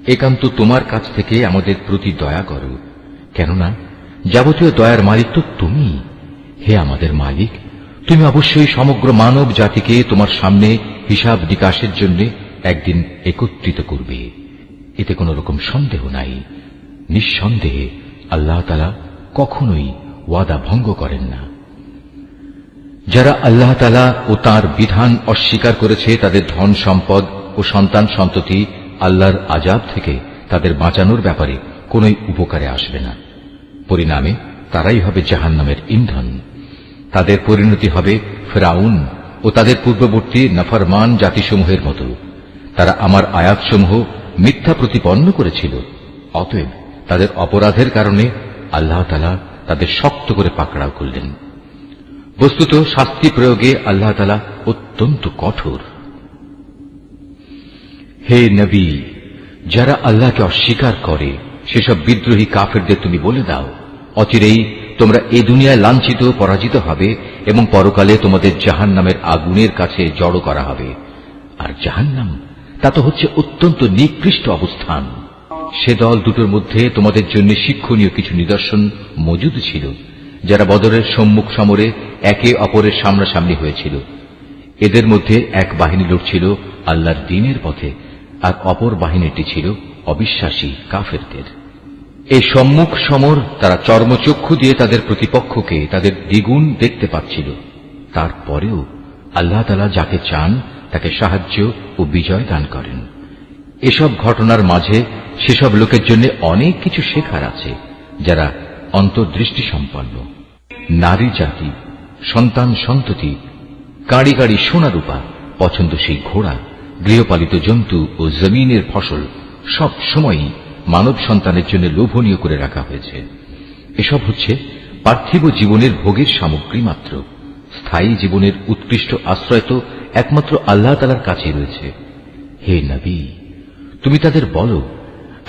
একান্ত তোমার কাছ থেকে আমাদের প্রতি দয়া করো, কেননা যাবতীয় দয়ার মালিক তো তুমি। হে আমাদের মালিক, তুমি অবশ্যই সমগ্র মানব জাতিকে তোমার সামনে হিসাব নিকাশের জন্য একদিন একত্রিত করবে, এতে কোন রকম সন্দেহ নাই। নিঃসন্দেহে আল্লাহ তাআলা কখনোই ওয়াদা ভঙ্গ করেন না। যারা আল্লাহ তাআলা ও তাঁর বিধান অস্বীকার করেছে তাদের ধন সম্পদ ও সন্তান সন্ততি আল্লাহর আযাব থেকে তাদের বাঁচানোর ব্যাপারে কোনই উপকারে আসবে না। পরিণামে তারাই হবে জাহান্নামের ইন্ধন। তাদের পরিণতি হবে ফিরআউন ও তাদের পূর্ববর্তী নাফরমান জাতিসমূহের মতো। তারা আমার আয়াতসমূহ মিথ্যা প্রতিপন্ন করেছিল। অতএব তাদের অপরাধের কারণে আল্লাহ তাআলা তাদের শক্ত করে পাকড়াও করলেন। বস্তুত শাস্তি প্রয়োগে আল্লাহ তাআলা অত্যন্ত কঠোর। হে নবী, যারা আল্লাহকে অস্বীকার করে সেসব বিদ্রোহী কাফেরদের তুমি বলে দাও, অচিরেই তোমরা এই দুনিয়ায় লাঞ্ছিত পরাজিত হবে এবং পরকালে তোমাদের জাহান্নামের আগুনের কাছে জড়ো করা হবে। আর জাহান্নাম তা তো হচ্ছে অত্যন্ত নিকৃষ্ট অবস্থান। সে দল দুটোর মধ্যে তোমাদের জন্য শিক্ষণীয় কিছু নিদর্শন মজুদ ছিল। যারা বদরের সম্মুখ সমরে একে অপরের সামনাসামনি হয়েছিল। এদের মধ্যে এক বাহিনী লড়ছিল আল্লাহর দ্বীনের পথে, আর অপর বাহিনীটি ছিল অবিশ্বাসী কাফেরদের। এই সম্মুখ সমর তারা চর্মচক্ষু দিয়ে তাদের প্রতিপক্ষকে তাদের দ্বিগুণ দেখতে পাচ্ছিল। তারপরেও আল্লাহ তাআলা যাকে চান তাকে সাহায্য ও বিজয় দান করেন। এসব ঘটনার মাঝে সেসব লোকের জন্য অনেক কিছু শেখার আছে যারা অন্তর্দৃষ্টি সম্পন্ন। নারী জাতি, সন্তান সন্ততি, কাঁড়ি কাঁড়ি সোনা রূপা, পছন্দসই ঘোড়া, গৃহপালিত জন্তু ও জমিনের ফসল সব সময়ই মানব সন্তানের জন্য লোভনীয় করে রাখা হয়েছে। এসব হচ্ছে পার্থিব জীবনের ভোগের সামগ্রী মাত্র। স্থায়ী জীবনের উৎকৃষ্ট আশ্রয় তো একমাত্র আল্লাহ তাআলার কাছে রয়েছে। হে নবী, তুমি তাদের বলো,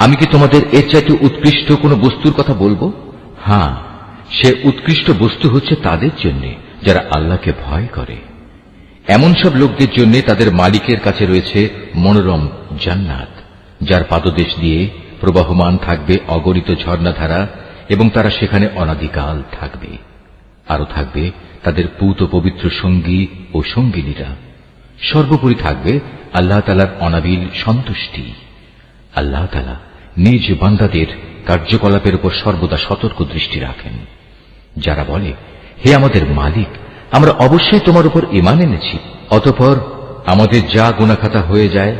আমি কি তোমাদের এর চাইতে উৎকৃষ্ট কোন বস্তুর কথা বলবো? হ্যাঁ, সে উৎকৃষ্ট বস্তু হচ্ছে তাদের জন্য যারা আল্লাহকে ভয় করে। এমন সব লোকদের জন্য তাদের মালিকের কাছে রয়েছে মনোরম জান্নাত, যার পাদদেশ দিয়ে প্রবাহমান থাকবে অগণিত ঝর্ণাধারা, এবং তারা সেখানে অনাদিকাল থাকবে। আরো থাকবে তাদের পূত পবিত্র সঙ্গী ও সঙ্গিনীরা। সর্বোপরি থাকবে আল্লাহ তাআলার অনাবিল সন্তুষ্টি। আল্লাহ তাআলা নিজ বান্দাদের কার্যকলাপের উপর সর্বদা সতর্ক দৃষ্টি রাখেন। যারা বলে, হে আমাদের মালিক, আমরা অবশ্যই তোমার উপর ঈমান এনেছি, অতঃপর আমাদের যা গুনাহখাতা হয়ে যায়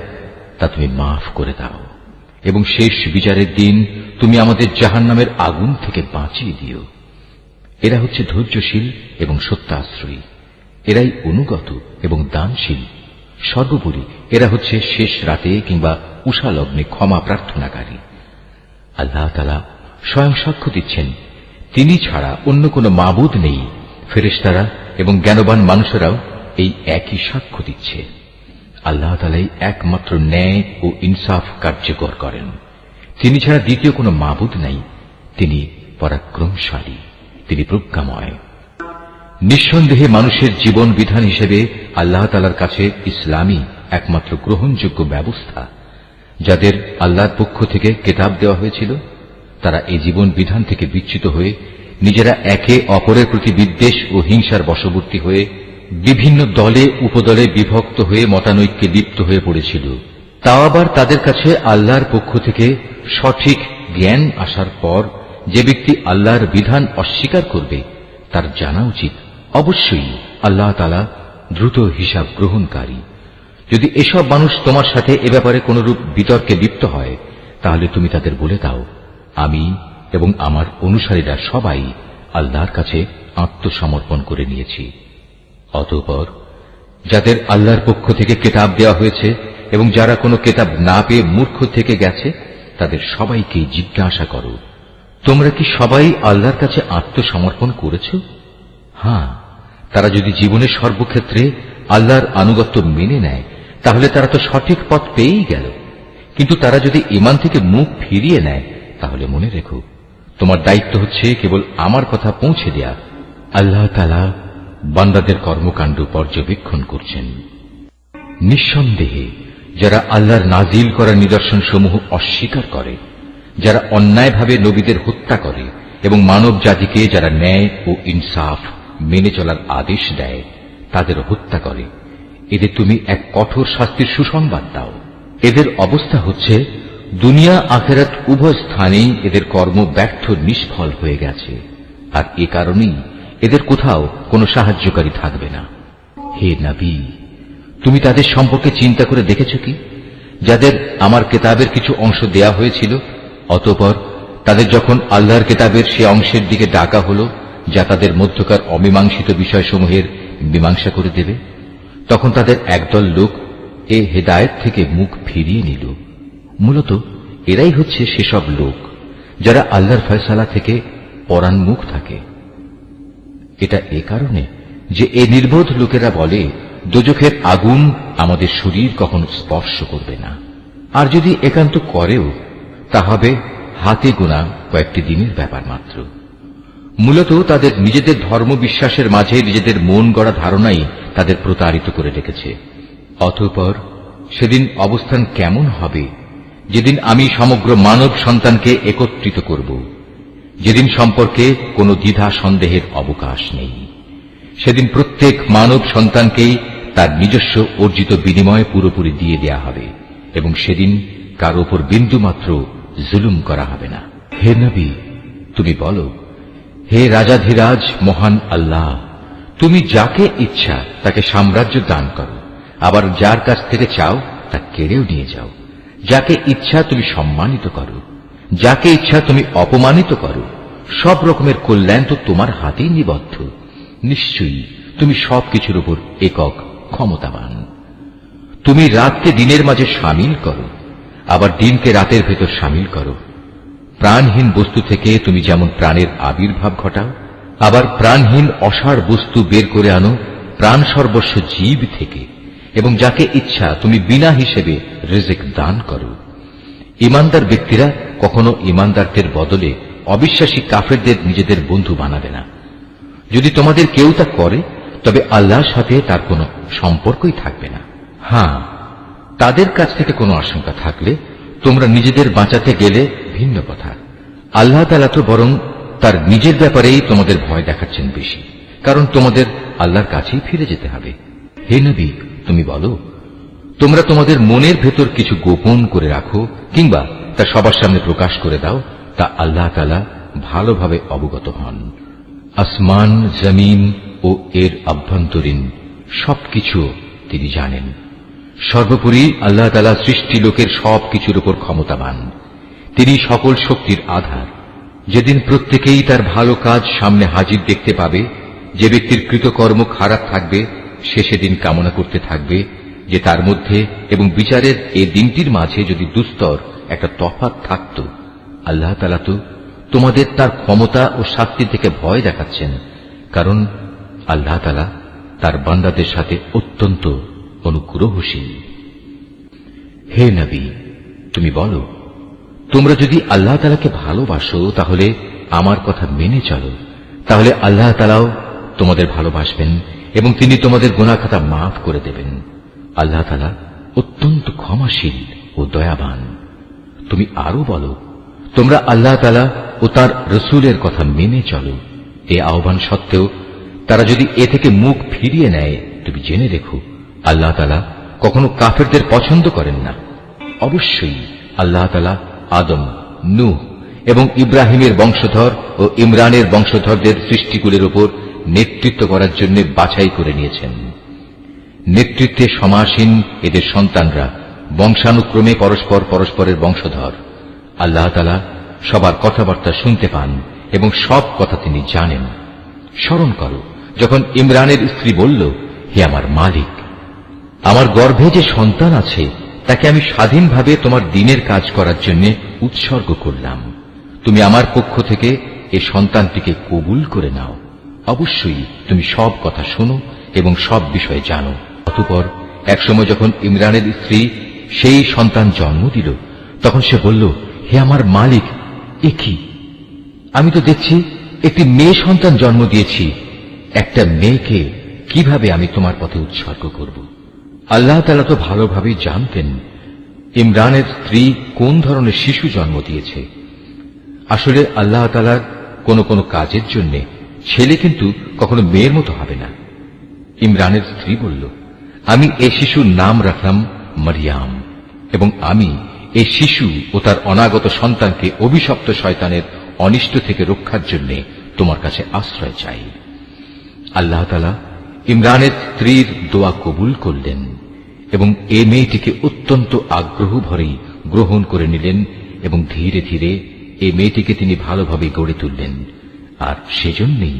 তা তুমি মাফ করে দাও, এবং শেষ বিচারের দিন তুমি আমাদের জাহান্নামের আগুন থেকে বাঁচিয়ে দিও। এরা হচ্ছে ধৈর্যশীল এবং সত্যাশ্রয়ী। এরাই অনুগত এবং দানশীল। সর্বোপরি এরা হচ্ছে শেষ রাতে কিংবা উষা লগ্নে ক্ষমা প্রার্থনাকারী। আল্লাহ তাআলা স্বয়ং সাক্ষ্য দিচ্ছেন, তিনি ছাড়া অন্য কোন মাবুদ নেই। ফেরেশতারা এবং জ্ঞানবান মানুষেরাও এই একই সাক্ষ্য দিচ্ছে। আল্লাহ তাআলাই একমাত্র ন্যায় ও ইনসাফ কার্যকর করেন। তিনি ছাড়া দ্বিতীয় কোন মাবুদ নাই। তিনি পরাক্রমশালী, তিনি প্রজ্ঞাময়। নিঃসন্দেহে মানুষের জীবন বিধান হিসেবে আল্লাহ তাআলার কাছে ইসলামই একমাত্র গ্রহণযোগ্য ব্যবস্থা। যাদের আল্লাহর পক্ষ থেকে কিতাব দেওয়া হয়েছিল, তারা এই জীবন বিধান থেকে বিচ্যুত হয়ে নিজেরা একে অপরের প্রতি বিদ্বেষ ও হিংসার বশবর্তী হয়ে বিভিন্ন দলে উপদলে বিভক্ত হয়ে মতানৈক্যে লিপ্ত হয়ে পড়েছিল। তাও আবার তাদের কাছে আল্লাহর পক্ষ থেকে সঠিক জ্ঞান আসার পর যে ব্যক্তি আল্লাহর বিধান অস্বীকার করবে তার জানা উচিত অবশ্যই আল্লাহ তাআলা দ্রুত হিসাব গ্রহণকারী। যদি এসব মানুষ তোমার সাথে এ ব্যাপারে কোনরূপ বিতর্কে লিপ্ত হয়, তাহলে তুমি তাদের বলে দাও, আমি এবং আমার অনুসারীরা সবাই আল্লাহর কাছে আত্মসমর্পণ করে নিয়েছি। অতঃপর যাদের আল্লাহর পক্ষ থেকে কিতাব দেওয়া হয়েছে এবং যারা কোনো কিতাব না পেয়ে মূর্খ থেকে গেছে, তাদের সবাইকে জিজ্ঞাসা করো, তোমরা কি সবাই আল্লাহর কাছে আত্মসমর্পণ করেছ? হ্যাঁ, তারা যদি জীবনের সর্বক্ষেত্রে আল্লাহর আনুগত্য মেনে নেয়, তাহলে তারা তো সঠিক পথ পেয়েই গেল। কিন্তু তারা যদি ঈমান থেকে মুখ ফিরিয়ে নেয়, তাহলে মনে রেখো, তোমার দায়িত্ব হচ্ছে কেবল আমার কথা পৌঁছে দেয়া। আল্লাহ তাআলা বান্দাদের কর্মকাণ্ড পর্যবেক্ষণ করছেন। নিঃসন্দেহে যারা আল্লাহর নাজিল করা নিদর্শনসমূহ অস্বীকার করে, যারা অন্যায়ভাবে নবীদের হত্যা করে এবং মানব জাতিকে যারা ন্যায় ও ইনসাফ মেনে চলার আদেশ দেয় তাদের হত্যা করে, এদের তুমি এক কঠোর শাস্তির সুসংবাদ দাও। এদের অবস্থা হচ্ছে দুনিয়া আখিরাত উভয় স্থানেই এদের কর্ম ব্যর্থ নিষ্ফল হয়ে গেছে, আর এ কারণেই এদের কোথাও কোনো সাহায্যকারী থাকবে না। হে নবী, তুমি তাদের সম্পর্কে চিন্তা করে দেখেছ কি, যাদের আমার কিতাবের কিছু অংশ দেয়া হয়েছিল, অতঃপর তাদের যখন আল্লাহর কিতাবের সে অংশের দিকে ডাকা হল যা তাদের মধ্যকার অমীমাংসিত বিষয়সমূহের মীমাংসা করে দেবে, তখন তাদের একদল লোক এ হেদায়েত থেকে মুখ ফিরিয়ে নিল। মূলত এরাই হচ্ছে সেসব লোক যারা আল্লাহর ফয়সালা থেকে পরান্মুখ থাকে। এটা এ কারণে যে এ নির্বোধ লোকেরা বলে, দোজখের আগুন আমাদের শরীর কখনো স্পর্শ করবে না, আর যদি একান্ত করেও তা হবে হাতে গোনা কয়েকটি দিনের ব্যাপার মাত্র। মূলত তাদের নিজেদের ধর্ম বিশ্বাসের মাঝে নিজেদের মন গড়া ধারণাই তাদের প্রতারিত করে রেখেছে। অতঃপর সেদিন অবস্থান কেমন হবে, যেদিন আমি সমগ্র মানব সন্তানকে একত্রিত করব, যেদিন সম্পর্কে কোনো দ্বিধা সন্দেহের অবকাশ নেই। সেদিন প্রত্যেক মানব সন্তানকেই তার নিজস্ব অর্জিত বিনিময় পুরোপুরি দিয়ে দেয়া হবে এবং সেদিন কার উপর বিন্দুমাত্র জুলুম করা হবে না। হে নবী, তুমি বলো, হে রাজাধিরাজ মহান আল্লাহ, তুমি যাকে ইচ্ছা তাকে সাম্রাজ্য দান করো, আবার যার কাছ থেকে চাও তা কেড়েও নিয়ে যাও। যাকে ইচ্ছা তুমি সম্মানিত করো, যাকে ইচ্ছা তুমি অপমানিত করো। সব রকমের কল্যাণ তো তোমার হাতেই নিবদ্ধ। নিশ্চয়ই তুমি সবকিছুর উপর একক ক্ষমতাবান। তুমি রাতকে দিনের মাঝে সামিল করো, আবার দিনকে রাতের ভেতর সামিল করো। প্রাণহীন বস্তু থেকে তুমি যেমন প্রাণের আবির্ভাব ঘটাও, আবার প্রাণহীন অসাড় বস্তু বের করে আনো প্রাণ সর্বস্ব জীব থেকে, এবং যাকে ইচ্ছা তুমি বিনা হিসেবে রিজিক দান করো। ইমানদার ব্যক্তিরা কখনো ইমানদারদের বদলে অবিশ্বাসী কাফেরদের নিজেদের বন্ধু বানাবে না। যদি তোমাদের কেউ তা করে তবে আল্লাহর সাথে তার কোনো সম্পর্কই থাকবে না। হ্যাঁ, তাদের কাছ থেকে কোনো আশঙ্কা থাকলে তোমরা নিজেদের বাঁচাতে গেলে ভিন্ন কথা। আল্লাহ তাআলা তো বরং তার নিজের ব্যাপারেই তোমাদের ভয় দেখাচ্ছেন বেশি, কারণ তোমাদের আল্লাহর কাছেই ফিরে যেতে হবে। হে নবী, তুমি বলো, তোমরা তোমাদের মনের ভেতর কিছু গোপন করে রাখো কিংবা তা সবার সামনে প্রকাশ করে দাও, তা আল্লাহ তাআলা ভালোভাবে অবগত হন। আসমান, জমিন ও এর আভ্যন্তরীণ সবকিছু তিনি জানেন। সর্বোপরি আল্লাহ তাআলা সৃষ্টি লোকের সবকিছুর উপর ক্ষমতাবান। তিনি সকল শক্তির আধার। যেদিন প্রত্যেকেই তার ভালো কাজ সামনে হাজির দেখতে পাবে, যে ব্যক্তির কৃতকর্ম খারাপ থাকবে সে সেদিন কামনা করতে থাকবে যে তার মধ্যে এবং বিচারের এই দিনটির মাঝে যদি দুস্তর একটা তফাৎ থাকত। আল্লাহ তাআলা তো তোমাদের তার ক্ষমতা ও শাস্তি থেকে ভয় দেখাচ্ছেন, কারণ আল্লাহ তাআলা তার বান্দাদের সাথে অত্যন্ত অনুগ্রহশীল। হে নবী, তুমি বলো, তোমরা যদি আল্লাহ তাআলাকে ভালোবাসো তাহলে আমার কথা মেনে চলো, তাহলে আল্লাহ তাআলাও তোমাদের ভালোবাসবেন এবং তিনি তোমাদের গুনাহ খাতা মাফ করে দেবেন। আল্লাহ তাআলা অত্যন্ত ক্ষমাশীল ও দয়াবান। তুমি আরো বলো, তোমরা আল্লাহ তাআলা ও তার রসুলের কথা মেনে চলো। এ আহ্বান সত্ত্বেও তারা যদি এ থেকে মুখ ফিরিয়ে নেয়, তুমি জেনে রেখো আল্লাহ তাআলা কখনো কাফেরদের পছন্দ করেন না। অবশ্যই আল্লাহ তাআলা আদম, নূহ এবং ইব্রাহিমের বংশধর ও ইমরানের বংশধরদের সৃষ্টিকুলের উপর নেতৃত্ব করার জন্য বাছাই করে নিয়েছেন। নেতৃত্বে সমাসীন এদের সন্তানরা বংশানুক্রমে পরস্পরের বংশধর। আল্লাহ তাআলা সবার কথাবার্তা শুনতে পান এবং সব কথা তিনি জানেন। স্মরণ করো, যখন ইমরানের স্ত্রী বলল, হে আমার মালিক, আমার গর্ভে যে সন্তান আছে তাকে আমি স্বাধীনভাবে তোমার দ্বীনের কাজ করার জন্য উৎসর্গ করলাম। তুমি আমার পক্ষ থেকে এ সন্তানটিকে কবুল করে নাও। অবশ্যই তুমি সব কথা শোনো এবং সব বিষয়ে জানো। অতঃপর একসময় যখন ইমরানের স্ত্রী সেই সন্তান জন্ম দিল, তখন সে বলল, হে আমার মালিক, এ কি? আমি তো দেখছি একটি মেয়ে সন্তান জন্ম দিয়েছি। একটা মেয়েকে কিভাবে আমি তোমার পথে উৎসর্গ করব? আল্লাহ তাআলা তো ভালোভাবেই জানতেন ইমরানের স্ত্রী কোন ধরনের শিশু জন্ম দিয়েছে। আসলে আল্লাহ তাআলার কোনো কোনো কাজের জন্য ছেলে কিন্তু কখনো মেয়ের মতো হবে না। ইমরানের স্ত্রী বলল, আমি এই শিশুর নাম রাখলাম মারিয়াম, এবং আমি এই শিশু ও তার অনাগত সন্তানকে অভিশপ্ত শয়তানের অনিষ্ট থেকে রক্ষার জন্য তোমার কাছে আশ্রয় চাই। আল্লাহ তাআলা ইমরানের স্ত্রীর দোয়া কবুল করলেন এবং এ মেয়েটিকে অত্যন্ত আগ্রহ ভরেই গ্রহণ করে নিলেন এবং ধীরে ধীরে এই মেয়েটিকে তিনি ভালোভাবে গড়ে তুললেন। আর সেজন্যই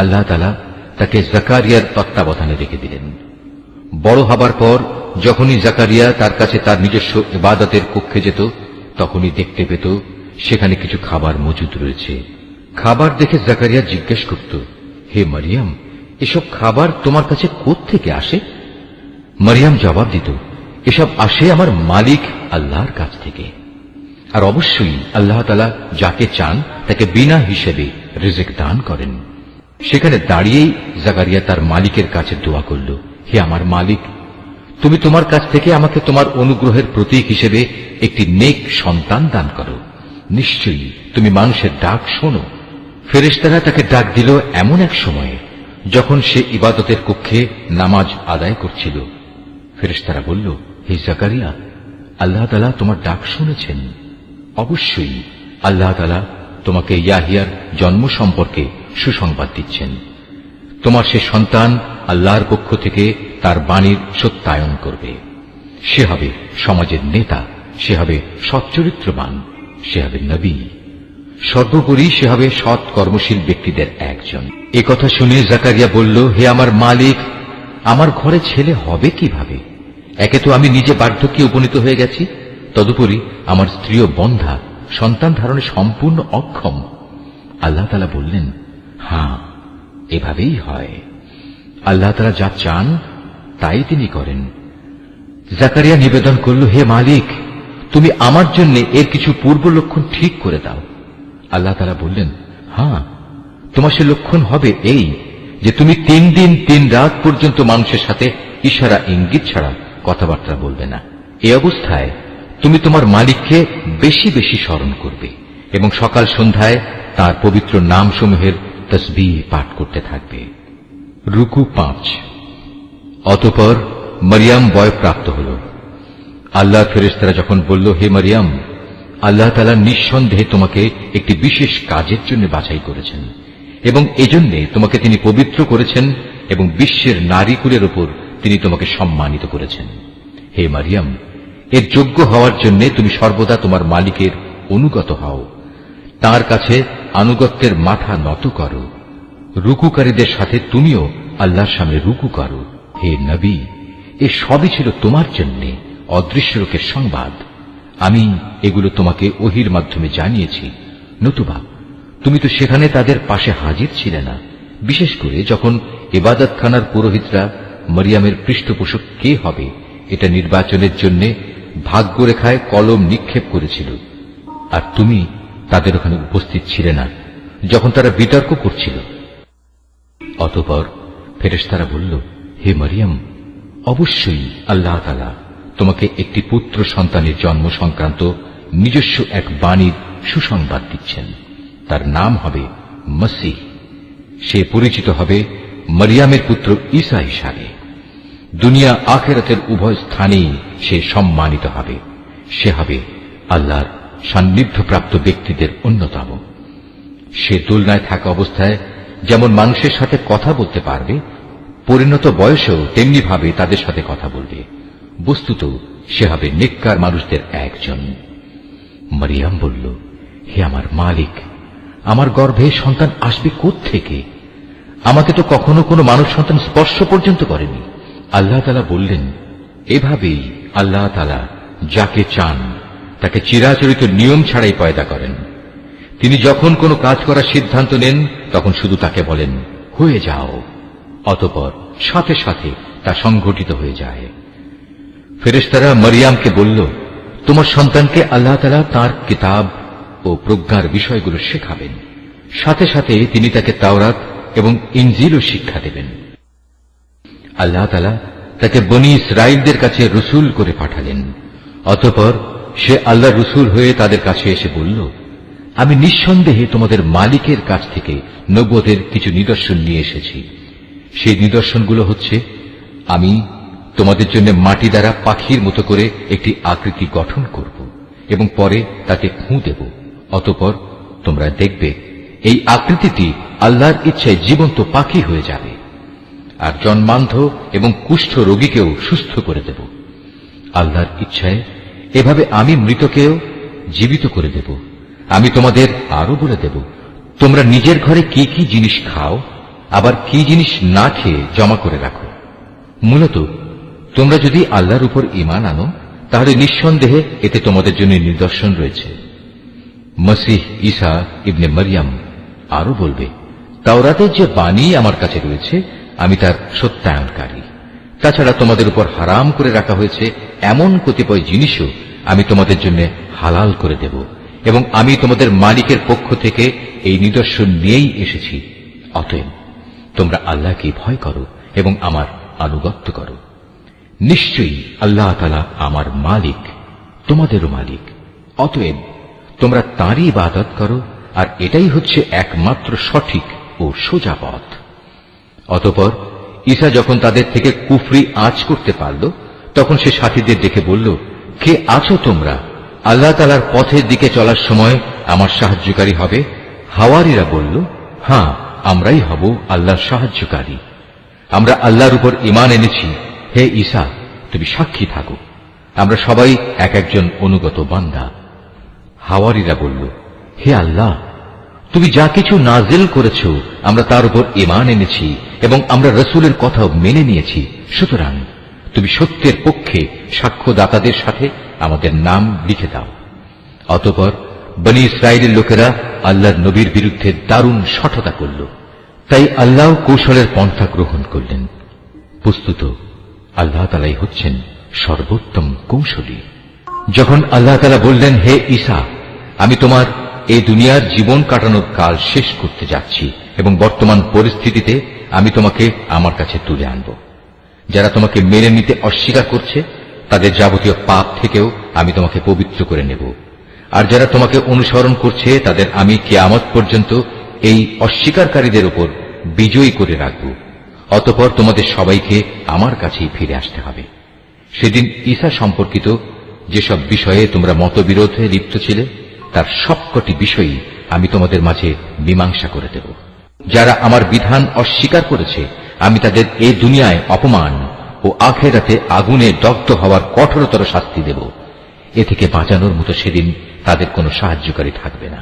আল্লাহ তাআলা তাকে জাকারিয়ার তত্ত্বাবধানে রেখে দিলেন। বড় হবার পর যখনই জাকারিয়া তার কাছে তার নিজস্ব ইবাদতের কক্ষে যেত, তখনই দেখতে পেত সেখানে কিছু খাবার মজুদ রয়েছে। খাবার দেখে জাকারিয়া জিজ্ঞেস করত, হে মারিয়াম, এসব খাবার তোমার কাছে কোত্থেকে আসে? মারিয়াম জবাব দিত, এসব আসে আমার মালিক আল্লাহর কাছ থেকে। আর অবশ্যই আল্লাহ তাআলা যাকে চান তাকে বিনা হিসেবে রিজিক দান করেন। সেখানে দাঁড়িয়েই জাকারিয়া তার মালিকের কাছে দোয়া করল, হে আমার মালিক, তুমি তোমার কাছ থেকে আমাকে তোমার অনুগ্রহের প্রতীক হিসেবে একটি নেক সন্তান দান করো। নিশ্চয়ই তুমি মানুষের ডাক শোনো। ফেরেশতারা তাকে ডাক দিল এমন এক সময়ে যখন সে ইবাদতের কক্ষে নামাজ আদায় করছিল, ফেরেশতারা বলল, হে জাকারিয়া, আল্লাহ তাআলা তোমার ডাক শুনেছেন। অবশ্যই আল্লাহ তাআলা তোমাকে ইয়াহিয়ার জন্ম সম্পর্কে সুসংবাদ দিচ্ছেন। তোমার সে সন্তান আল্লাহর পক্ষ থেকে তার বাণীর সত্যায়ন করবে। সে হবে সমাজের নেতা, সে হবে সচ্চরিত্রবান, সে হবে নবী, সর্বোপরি সে হবে সৎ কর্মশীল ব্যক্তিদের একজন। এ কথা শুনে জাকারিয়া বলল, হে আমার মালিক, আমার ঘরে ছেলে হবে কিভাবে? একে তো আমি নিজে বার্ধক্যে উপনীত হয়ে গেছি, তদুপরি আমার স্ত্রীও বন্ধা, সন্তান ধারণে সম্পূর্ণ অক্ষম। আল্লাহ তাআলা বললেন, হ্যাঁ, এভাবেই হয়। আল্লাহ তাআলা যা চান তাই তিনি করেন। জাকারিয়া নিবেদন করল, হে মালিক, তুমি আমার জন্য এর কিছু পূর্ব লক্ষণ ঠিক করে দাও। আল্লাহ তাআলা বললেন, হ্যাঁ, তোমার সে লক্ষণ হবে এই যে তুমি 3 দিন 3 রাত পর্যন্ত মানুষের সাথে ইশারা ইঙ্গিত ছাড়া কথাবার্তা বলবে না। এই অবস্থায় তুমি তোমার মালিককে বেশি বেশি স্মরণ করবে এবং সকাল সন্ধ্যায় তার পবিত্র নামসমূহের তসবিহ পাঠ করতে থাকবে। রুকু 5। অতঃপর মরিয়ম বয়প্রাপ্ত হল। আল্লাহর ফেরেশতারা যখন বলল, হে মরিয়ম, আল্লাহ তাআলা নিঃসন্দেহে তোমাকে একটি বিশেষ কাজের জন্য বাছাই করেছেন এবং এজন্য তোমাকে তিনি পবিত্র করেছেন এবং বিশ্বের নারীকুলের উপর তিনি তোমাকে সম্মানিত করেছেন। হে মরিয়ম, এর যোগ্য হওয়ার জন্য তুমি সর্বদা তোমার মালিকের অনুগত হও, তার কাছে আনুগত্যের মাথা নত করো। রুকুকারীদের সাথে তুমিও আল্লাহর সামনে রুকু করো। হে নবী, এ সবই ছিল তোমার জন্য অদৃশ্য লোকের সংবাদ। আমি এগুলো তোমাকে ওহির মাধ্যমে জানিয়েছি, নতুবা তুমি তো সেখানে তাদের পাশে হাজির ছিলে না, বিশেষ করে যখন ইবাদতখানার পুরোহিতরা মরিয়মের পৃষ্ঠপোষক কে হবে এটা নির্বাচনের জন্য ভাগ্যরেখায় কলম নিক্ষেপ করেছিল, আর তুমি তাদের ওখানে উপস্থিত ছিলে না যখন তারা বিতর্ক করছিল। অতঃপর ফেরেশতারা বলল, হে মরিয়ম, অবশ্যই আল্লাহ তাআলা তোমাকে একটি পুত্র সন্তানের জন্ম সংক্রান্ত নিজস্ব এক বাণীর সুসংবাদ দিচ্ছেন। তার নাম হবে মসীহ। সে পরিচিত হবে মরিয়মের পুত্র ঈসা হিসাবে। দুনিয়া আখিরাতের উভয় স্থানেই সে সম্মানিত হবে। সে হবে আল্লাহর সান্নিধ্যপ্রাপ্ত ব্যক্তিদের অন্যতম। সে দোলনায় থাকা অবস্থায় যেমন মানুষের সাথে কথা বলতে পারবে, পরিণত বয়সেও তেমনি ভাবে তাদের সাথে কথা বলবে। বস্তুত সে হবে নেককার মানুষদের একজন। মরিয়ম বলল, হে আমার মালিক, আমার গর্ভে সন্তান আসবে কোত্থেকে? আমাকে তো কখনো কোনো মানুষ সন্তান স্পর্শ পর্যন্ত করেনি। আল্লাহ তাআলা বললেন, এভাবেই আল্লাহ তাআলা যাকে চান তাকে চিরাচরিত নিয়ম ছাড়াই পয়দা করেন। তিনি যখন কোনো কাজ করার সিদ্ধান্ত নেন তখন শুধু তাকে বলেন, হয়ে যাও, অতঃপর সাথে সাথে তা সংঘটিত হয়ে যায়। ফেরেশতারা মরিয়মকে বলল, তোমার সন্তানকে আল্লাহ তাআলা তাঁর কিতাব ও প্রজ্ঞার বিষয়গুলো শেখাবেন, সাথে সাথে তিনি তাকে তাওরাত এবং ইনজিলও শিক্ষা দেবেন। আল্লাহ তাআলা তাকে বনী ইসরাইলদের কাছে রসুল করে পাঠালেন। অতঃপর সে আল্লাহর রসুল হয়ে তাদের কাছে এসে বলল, আমি নিঃসন্দেহে তোমাদের মালিকের কাছ থেকে নবুয়তের কিছু নিদর্শন নিয়ে এসেছি। সেই নিদর্শনগুলো হচ্ছে, আমি তোমাদের জন্য মাটি দ্বারা পাখির মতো করে একটি আকৃতি গঠন করব এবং পরে তাতে ফুঁ দেব। অতঃপর তোমরা দেখবে এই আকৃতিটি আল্লাহর ইচ্ছায় জীবন্ত পাখি হয়ে যাবে, আর জন্মান্ধ এবং কুষ্ঠ রোগীকেও সুস্থ করে দেব। আল্লাহর ইচ্ছায় এভাবে আমি মৃতকেও জীবিত করে দেব। আমি তোমাদের আরো বলে দেব, তোমরা নিজের ঘরে কি কি জিনিস খাও, আবার কি জিনিস না খেয়ে জমা করে রাখো। মূলত তোমরা যদি আল্লাহর উপর ঈমান আনো তাহলে নিঃসন্দেহে এতে তোমাদের জন্য নিদর্শন রয়েছে। মসীহ ঈসা ইবনে মরিয়ম আরো বলবে, তাওরাতের যে বাণী আমার কাছে রয়েছে আমি তার সত্যায়নকারী। তাছাড়া তোমাদের উপর হারাম করে রাখা হয়েছে এমন কতিপয় জিনিসও আমি তোমাদের জন্য হালাল করে দেব, এবং আমি তোমাদের মালিকের পক্ষ থেকে এই নিদর্শন নিয়েই এসেছি। অতএব তোমরা আল্লাহকে ভয় করো এবং আমার আনুগত্য করো। নিশ্চয়ই আল্লাহ তাআলা আমার মালিক, তোমাদেরও মালিক। অতএব তোমরা তাঁরই ইবাদত করো, আর এটাই হচ্ছে একমাত্র সঠিক ও সোজা পথ। অতঃপর ঈসা যখন তাদের থেকে কুফরি আঁচ করতে পারল, তখন সে সাথীদের ডেকে বলল, কে আছো তোমরা? আল্লাহ তাআলার পথের দিকে চলার সময় আমার সাহায্যকারী হবে? হাওয়ারীরা বলল, হ্যাঁ, আমরাই হব আল্লাহর সাহায্যকারী। আমরা আল্লাহর উপর ঈমান এনেছি। হে ঈসা, তুমি সাক্ষী থাকো, আমরা সবাই এক একজন অনুগত বান্দা। হাওয়ারীরা বলল, হে আল্লাহ, তুমি যা কিছু নাজিল করেছ আমরা তার উপর ঈমান এনেছি এবং আমরা রাসূলের কথাও মেনে নিয়েছি, সুতরাং তুমি সত্যের পক্ষে সাক্ষ্যদাতাদের সাথে আমাদের নাম লিখে দাও। অতঃপর বনী ইসরায়েলের লোকেরা আল্লাহর নবীর বিরুদ্ধে দারুণ শঠতা করল, তাই আল্লাহ কৌশলের পন্থা গ্রহণ করলেন। বস্তুত আল্লাহ তাআলাই হচ্ছেন সর্বোত্তম কৌশলী। যখন আল্লাহ তাআলা বললেন, হে ঈসা, আমি তোমার এই দুনিয়ার জীবন কাটানোর কাল শেষ করতে যাচ্ছি এবং বর্তমান পরিস্থিতিতে আমি তোমাকে আমার কাছে তুলে আনব। যারা তোমাকে মেনে নিতে অস্বীকার করছে তাদের যাবতীয় পাপ থেকেও আমি তোমাকে পবিত্র করে নেব, আর যারা তোমাকে অনুসরণ করছে তাদের আমি কিয়ামত পর্যন্ত এই অস্বীকারীদের উপর বিজয়ী করে রাখব। অতঃপর তোমাদের সবাইকে আমার কাছেই ফিরে আসতে হবে। সেদিন ঈসা সম্পর্কিত যেসব বিষয়ে তোমরা মতবিরোধে লিপ্ত ছিলে তার সবকটি বিষয়ই আমি তোমাদের মাঝে মীমাংসা করে দেব। যারা আমার বিধান অস্বীকার করেছে আমি তাদের এই দুনিয়ায় অপমান ও আখিরাতে আগুনে দগ্ধ হওয়ার কঠোরতর শাস্তি দেব। এ থেকে বাঁচানোর মতো সেদিন তাদের কোনো সাহায্যকারী থাকবে না।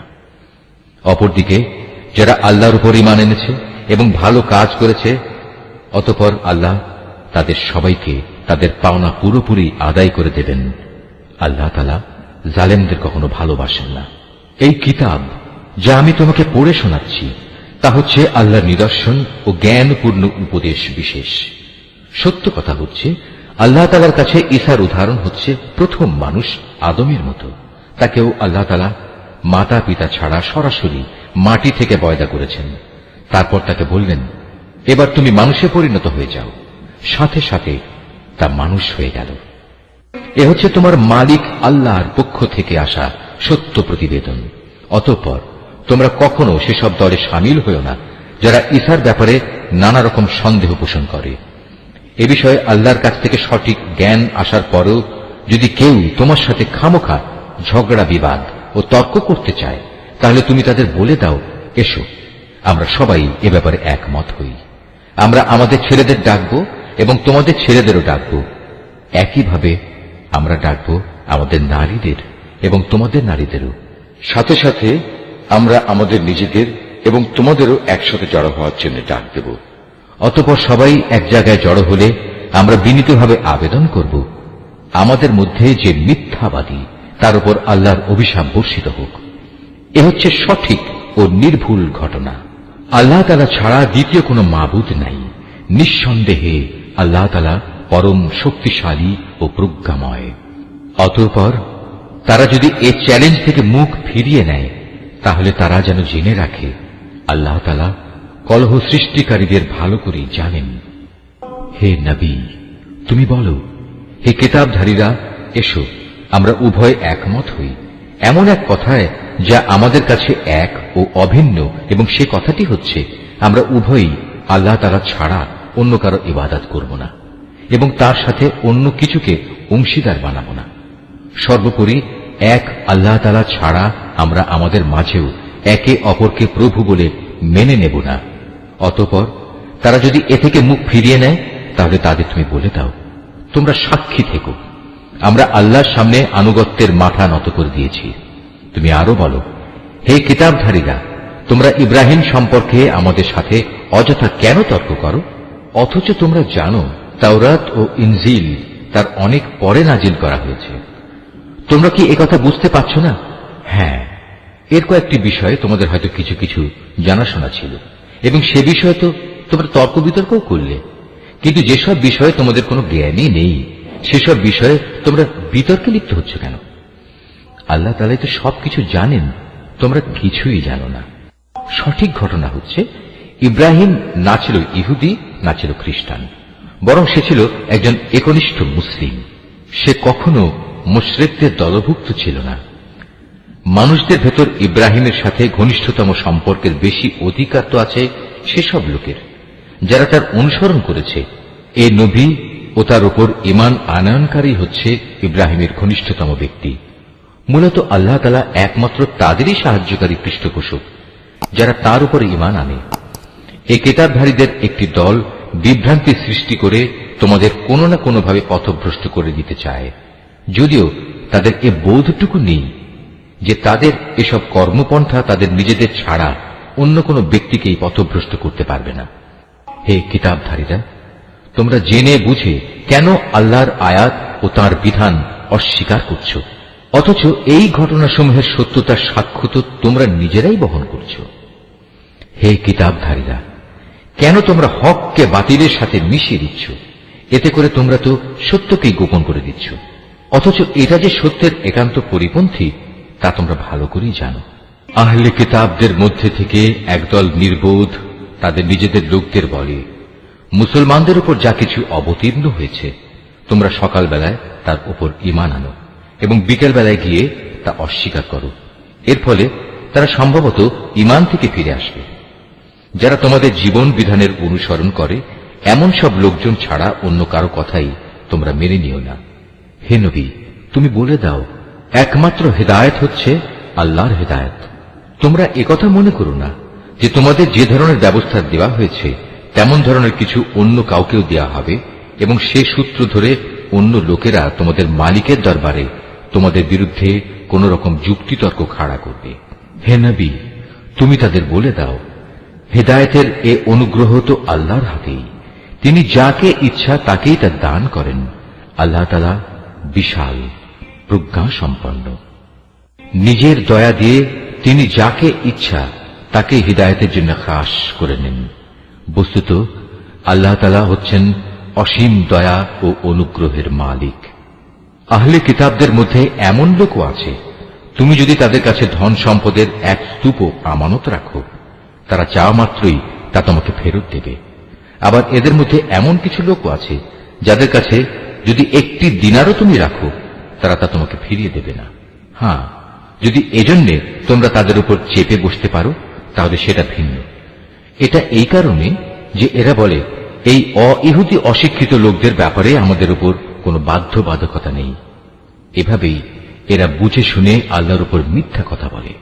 অপরদিকে যারা আল্লাহর উপর ঈমান এনেছে এবং ভালো কাজ করেছে, অতঃপর আল্লাহ তাদের সবাইকে তাদের পাওনা পুরোপুরি আদায় করে দেবেন। আল্লাহ তাআলা জালেমদের কখনো ভালোবাসেন না। এই কিতাব যা আমি তোমাকে পড়ে শোনাচ্ছি তা হচ্ছে আল্লাহর নিদর্শন ও জ্ঞানপূর্ণ উপদেশ বিশেষ। সত্য কথা হচ্ছে আল্লাহ তাআলার কাছে ঈসার উদাহরণ হচ্ছে প্রথম মানুষ আদমের মতো। তাকেও আল্লাহ তাআলা মাতা পিতা ছাড়া সরাসরি মাটি থেকে পয়দা করেছেন। তারপর তাকে বললেন, এবার তুমি মানুষে পরিণত হয়ে যাও। সাথে সাথে তা মানুষ হয়ে গেল। এ হচ্ছে তোমার মালিক আল্লাহর পক্ষ থেকে আসা সত্য প্রতিবেদন। অতঃপর তোমরা কখনো সেসব দলে সামিল হও না যারা ঈসার ব্যাপারে নানা রকম সন্দেহ পোষণ করে। এ বিষয়ে আল্লাহর কাছ থেকে সঠিক জ্ঞান আসার পরেও যদি কেউ তোমার সাথে খামোখা ঝগড়া বিবাদ ও তর্ক করতে চায়, তাহলে তুমি তাদের বলে দাও, এসো আমরা সবাই এ ব্যাপারে একমত হই। আমরা আমাদের ছেলেদের ডাকব এবং তোমাদের ছেলেদেরও ডাকব, একইভাবে আমরা ডাকব আমাদের নারীদের এবং তোমাদের নারীদেরও। সাথে সাথে আমরা আমাদের নিজেদের এবং তোমাদেরও একসাথে জড়ো হওয়ার জন্য ডাক দেব। অতঃপর সবাই এক জায়গায় জড়ো হলে আমরা বিনীতভাবে আবেদন করব, আমাদের মধ্যে যে মিথ্যাবাদী তার উপর আল্লাহর অভিশাপ বর্ষিত হোক। এ হচ্ছে সঠিক ও নির্ভুল ঘটনা। আল্লাহ তাআলা ছাড়া দ্বিতীয় কোনো মাবুদ নাই। নিঃসন্দেহে আল্লাহ তাআলা পরম শক্তিশালী ও প্রজ্ঞাময়। অতঃপর তারা যদি এ চ্যালেঞ্জ থেকে মুখ ফিরিয়ে নেয়, তাহলে তারা যেন জেনে রাখে আল্লাহ তাআলা কলহ সৃষ্টিকারীদের ভালো করেই জানেন। হে নবী, তুমি বলো, হে কিতাবধারীরা, এসো আমরা উভয় একমত হই এমন এক কথায় যা আমাদের কাছে এক ও অভিন্ন, এবং সে কথাটি হচ্ছে আমরা উভয়ই আল্লাহ তাআলা ছাড়া অন্য কারো ইবাদত করব না এবং তার সাথে অন্য কিছুকে অংশীদার বানাবো না। সর্বোপরি এক আল্লাহ তাআলা ছাড়া আমরা আমাদের মাঝেও একে অপরকে প্রভু বলে মেনে নেব না। অতঃপর তারা যদি এ থেকে মুখ ফিরিয়ে নেয়, তাহলে তাদের তুমি বলে দাও, তোমরা সাক্ষী থেকো, আমরা আল্লাহর সামনে আনুগত্যের মাথা নত করে দিয়েছি। তুমি আরো বলো, হে কিতাবধারীরা, তোমরা ইব্রাহিম সম্পর্কে আমাদের সাথে অযথা কেন তর্ক করো, অথচ তোমরা জানো তাওরাত ও ইনজিল তার অনেক পরে নাজিল করা হয়েছে। তোমরা কি একথা বুঝতে পারছ না? হ্যাঁ, এর কয়েকটি বিষয়ে তোমাদের হয়তো কিছু কিছু জানাশোনা ছিল এবং সে বিষয়ে তো তোমরা তর্ক বিতর্কও করলে, কিন্তু যেসব বিষয়ে তোমাদের কোনো জ্ঞানই নেই সেসব বিষয়ে তোমরা বিতর্কে লিপ্ত হচ্ছ কেন? আল্লাহ তাআলাই তো সবকিছু জানেন, তোমরা কিছুই জানো না। সঠিক ঘটনা হচ্ছে ইব্রাহিম না ছিল ইহুদি না ছিল খ্রিস্টান, বরং সে ছিল একজন একনিষ্ঠ মুসলিম। সে কখনো মুশরিকদের দলভুক্ত ছিল না। মানুষদের ভেতর ইব্রাহিমের সাথে ঘনিষ্ঠতম সম্পর্কের বেশি অধিকার তো আছে সেসব লোকের যারা তার অনুসরণ করেছে। এ নবী ও তার উপর ঈমান আনয়নকারী হচ্ছে ইব্রাহিমের ঘনিষ্ঠতম ব্যক্তি। মূলত আল্লাহ তাআলা একমাত্র তাদেরই সাহায্যকারী পৃষ্ঠপোষক যারা তার উপর ঈমান আনে। এই কিতাবধারীদের একটি দল বিভ্রান্তি সৃষ্টি করে তোমাদের কোনো না কোনোভাবে পথভ্রষ্ট করে দিতে চায়, যদিও তাদের এ বোধটুকু নেই যে তাদের এসব কর্মপন্থা তাদের নিজেদের ছাড়া অন্য কোনো ব্যক্তিকেই পথভ্রষ্ট করতে পারবে না। হে কিতাবধারীরা, তোমরা জেনে বুঝে কেন আল্লাহর আয়াত ও তাঁর বিধান অস্বীকার করছ, অথচ এই ঘটনাসমূহের সত্যতার সাক্ষ্য তো তোমরা নিজেরাই বহন করছ। হে কিতাবধারীরা, কেন তোমরা হককে বাতিলের সাথে মিশিয়ে দিচ্ছ? এতে করে তোমরা তো সত্যকেই গোপন করে দিচ্ছ, অথচ এটা যে সত্যের একান্ত পরিপন্থী তা তোমরা ভালো করেই জানো। আহলে কিতাবদের মধ্যে থেকে একদল নির্বোধ তাদের নিজেদের লোকদের বলে, মুসলমানদের উপর যা কিছু অবতীর্ণ হয়েছে তোমরা সকালবেলায় তার উপর ঈমান আনো এবং বিকেলবেলায় গিয়ে তা অস্বীকার করো। এর ফলে তারা সম্ভবত ঈমান থেকে ফিরে আসবে। যারা তোমাদের জীবন বিধানের অনুসরণ করে এমন সব লোকজন ছাড়া অন্য কারো কথাই তোমরা মেনে নিও না। হে নবী, তুমি বলে দাও, একমাত্র হেদায়েত হচ্ছে আল্লাহর হেদায়েত। তোমরা একথা মনে করো না যে তোমাদের যে ধরনের ব্যবস্থা দেওয়া হয়েছে তেমন ধরনের কিছু অন্য কাউকেও দেওয়া হবে এবং সে সূত্র ধরে অন্য লোকেরা তোমাদের মালিকের দরবারে তোমাদের বিরুদ্ধে কোন রকম যুক্তিতর্ক খাড়া করবে। হে নবী, তুমি তাদের বলে দাও, হেদায়েতের এ অনুগ্রহ তো আল্লাহর হাতেই। তিনি যাকে ইচ্ছা তাকেই তা দান করেন। আল্লাহ তাআলা বিশাল প্রজ্ঞা সম্পন্ন। নিজের দয়া দিয়ে তিনি যাকে ইচ্ছা তাকে হিদায়াতের জন্য খাস করে নেন। বস্তুত আল্লাহ তাআলা হচ্ছেন অসীম দয়া ও অনুগ্রহের মালিক। আহলে কিতাবদের মধ্যে এমন লোকও আছে, তুমি যদি তাদের কাছে ধন সম্পদের এক স্তূপ আমানত রাখো, তারা চাওয়া মাত্রই তা তোমাকে ফেরত দেবে। আবার এদের মধ্যে এমন কিছু লোকও আছে যাদের কাছে যদি একটি দিনারও তুমি রাখো, তারা তা তোমাকে ফিরিয়ে দেবে না। হ্যাঁ, যদি এজন্যে তোমরা তাদের উপর চেপে বসতে পারো তাহলে সেটা ভিন্ন। এটা এই কারণে যে এরা বলে, এই অইহুদি অশিক্ষিত লোকদের ব্যাপারে আমাদের উপর কোনো বাধ্যবাধকতা নেই। এভাবেই এরা বুঝে শুনে আল্লাহর উপর মিথ্যা কথা বলে।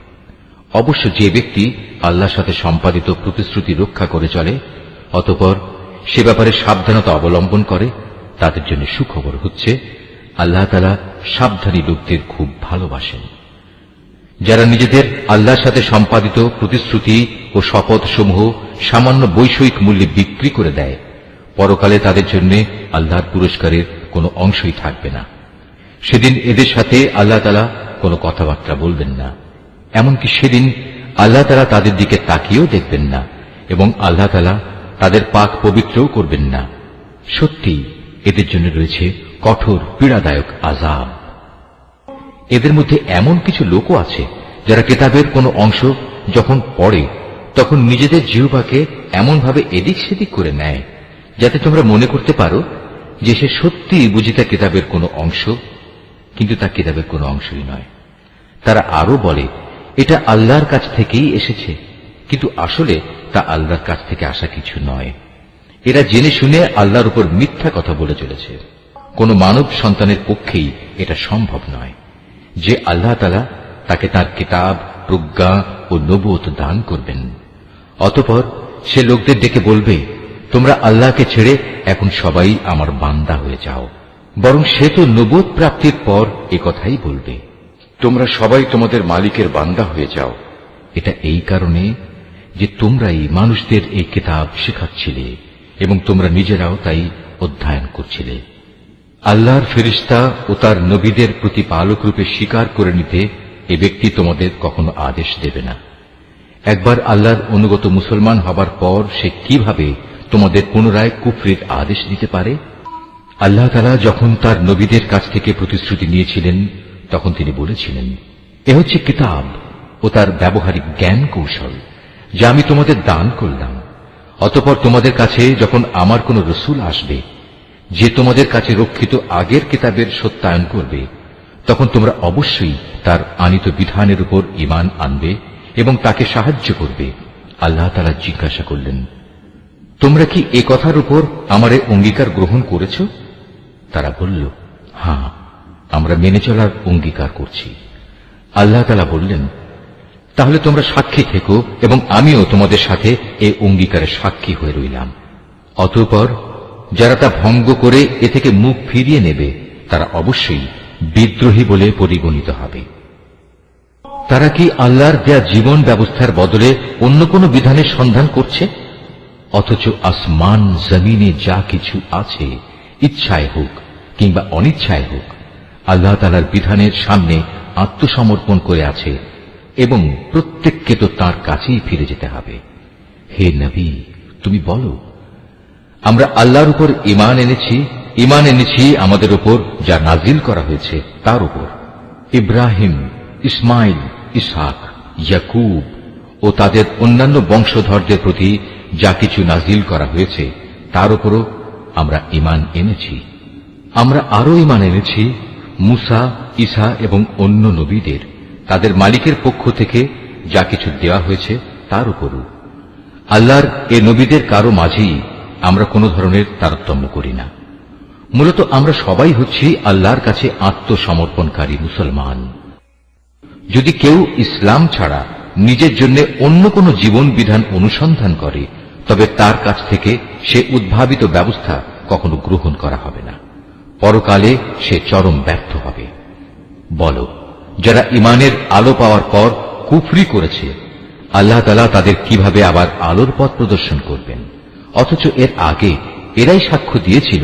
অবশ্য যে ব্যক্তি আল্লাহর সাথে সম্পাদিত প্রতিশ্রুতি রক্ষা করে চলে, অতঃপর সে ব্যাপারে সাবধানতা অবলম্বন করে, তাদের জন্য সুখবর হচ্ছে আল্লাহ তাআলা সাবধানী লোকদের খুব ভালোবাসেন। যারা নিজেদের আল্লাহর সাথে সম্পাদিত প্রতিশ্রুতি ও শপথ সমূহ সামান্য বৈষয়িক মূল্যে বিক্রি করে দেয়, পরকালে তাদের জন্য আল্লাহর পুরস্কারের কোনো অংশই থাকবে না। সেদিন এদের সাথে আল্লাহ তাআলা কোনো কথাবার্তা বলবেন না, এমনকি সেদিন আল্লাহ তাআলা তাদের দিকে তাকিয়েও দেখবেন না এবং আল্লাহ তাআলা তাদের পাক পবিত্রও করবেন না। সত্যি এদের জন্য রয়েছে কঠোর পীড়াদায়ক আযাব। এদের মধ্যে এমন কিছু লোকও আছে যারা কিতাবের কোনো অংশ যখন পড়ে তখন নিজেদের জিহ্বাকে এমনভাবে এদিক সেদিক করে নেয় যাতে তোমরা মনে করতে পারো যে সে সত্যি বুঝি তা কিতাবের কোনো অংশ, কিন্তু তা কিতাবের কোনো অংশই নয়। তারা আরো বলে, এটা আল্লাহর কাছ থেকেই এসেছে, কিন্তু আসলে তা আল্লাহর কাছ থেকে আসা কিছু নয়। এরা জেনে শুনে আল্লাহর উপর মিথ্যা কথা বলে চলেছে। কোন মানব সন্তানের পক্ষেই এটা সম্ভব নয় যে আল্লাহ তাআলা তাকে তার কিতাব, প্রজ্ঞা ও নবুয়ত দান করবেন। অতঃপর সে লোকদের ডেকে বলবে, তোমরা আল্লাহকে ছেড়ে এখন সবাই আমার বান্দা হয়ে যাও। বরং সে তো নবুয়ত প্রাপ্তির পর এ কথাই বলবে, তোমরা সবাই তোমাদের মালিকের বান্দা হয়ে যাও। এটা এই কারণে যে তোমরাই মানুষদের এই কিতাব শেখাচ্ছিলে এবং তোমরা নিজেরাও তাই অধ্যয়ন করছিলে। আল্লাহর ফেরেশতা ও তার নবীদের প্রতিপালক রূপে স্বীকার করে নিতে এ ব্যক্তি তোমাদের কখনো আদেশ দেবে না। একবার আল্লাহর অনুগত মুসলমান হবার পর সে কিভাবে তোমাদের পুনরায় কুফরির আদেশ দিতে পারে? আল্লাহ তাআলা যখন তার নবীদের কাছ থেকে প্রতিশ্রুতি নিয়েছিলেন তখন তিনি বলেছিলেন, এ হচ্ছে কিতাব ও তার ব্যবহারিক জ্ঞান কৌশল যা আমি তোমাদের দান করলাম। অতঃপর তোমাদের কাছে যখন আমার কোন রসূল আসবে যে তোমাদের কাছে রক্ষিত আগের কিতাবের সত্যায়ন করবে, তখন তোমরা অবশ্যই তার আনিত বিধানের উপর ঈমান আনবে এবং তাকে সাহায্য করবে। আল্লাহ তাআলা জিজ্ঞাসা করলেন, তোমরা কি এ কথার উপর আমার এ অঙ্গীকার গ্রহণ করেছ? তারা বলল, হ্যাঁ, আমরা মেনে চলার অঙ্গীকার করছি। আল্লাহ তাআলা বললেন, তাহলে তোমরা সাক্ষী থেকো এবং আমিও তোমাদের সাথে এ অঙ্গীকারে সাক্ষী হয়ে রইলাম। অতঃপর যারা তা ভঙ্গ করে এ থেকে মুখ ফিরিয়ে নেবে তারা অবশ্যই বিদ্রোহী বলে পরিগণিত হবে। তারা কি আল্লাহর দেয়া জীবন ব্যবস্থার বদলে অন্য কোন বিধানের সন্ধান করছে? অথচ আসমান জমিনে যা কিছু আছে, ইচ্ছায় হোক কিংবা অনিচ্ছায় হোক, আল্লাহ তাআলার বিধানের সামনে আত্মসমর্পণ করে আছে এবং প্রত্যেককে তো তাঁর কাছেই ফিরে যেতে হবে। হে নবী, তুমি বলো, আমরা আল্লাহর উপর ঈমান এনেছি আমাদের উপর যা নাজিল করা হয়েছে তার উপর। ইব্রাহিম, ইসমাইল, ইসহাক, ইয়াকুব ও তাদের অন্যান্য বংশধরদের প্রতি যা কিছু নাজিল করা হয়েছে তার উপরও আমরা ঈমান এনেছি। আমরা আরো ঈমান এনেছি মুসা, ঈসা এবং অন্য নবীদের তাদের মালিকের পক্ষ থেকে যা কিছু দেওয়া হয়েছে তার উপরও। আল্লাহর এ নবীদের কারো মাঝেই আমরা কোন ধরনের তারতম্য করি না। মূলত আমরা সবাই হচ্ছি আল্লাহর কাছে আত্মসমর্পণকারী মুসলমান। যদি কেউ ইসলাম ছাড়া নিজের জন্য অন্য কোন জীবন বিধান অনুসন্ধান করে তবে তার কাছ থেকে সে উদ্ভাবিত ব্যবস্থা কখনো গ্রহণ করা হবে না। পরকালে সে চরম ব্যর্থ হবে। বলো, যারা ঈমানের আলো পাওয়ার পর কুফরি করেছে, আল্লাহ তাআলা তাদের কিভাবে আবার আলোর পথ প্রদর্শন করবেন? অথচ এর আগে এরাই সাক্ষ্য দিয়েছিল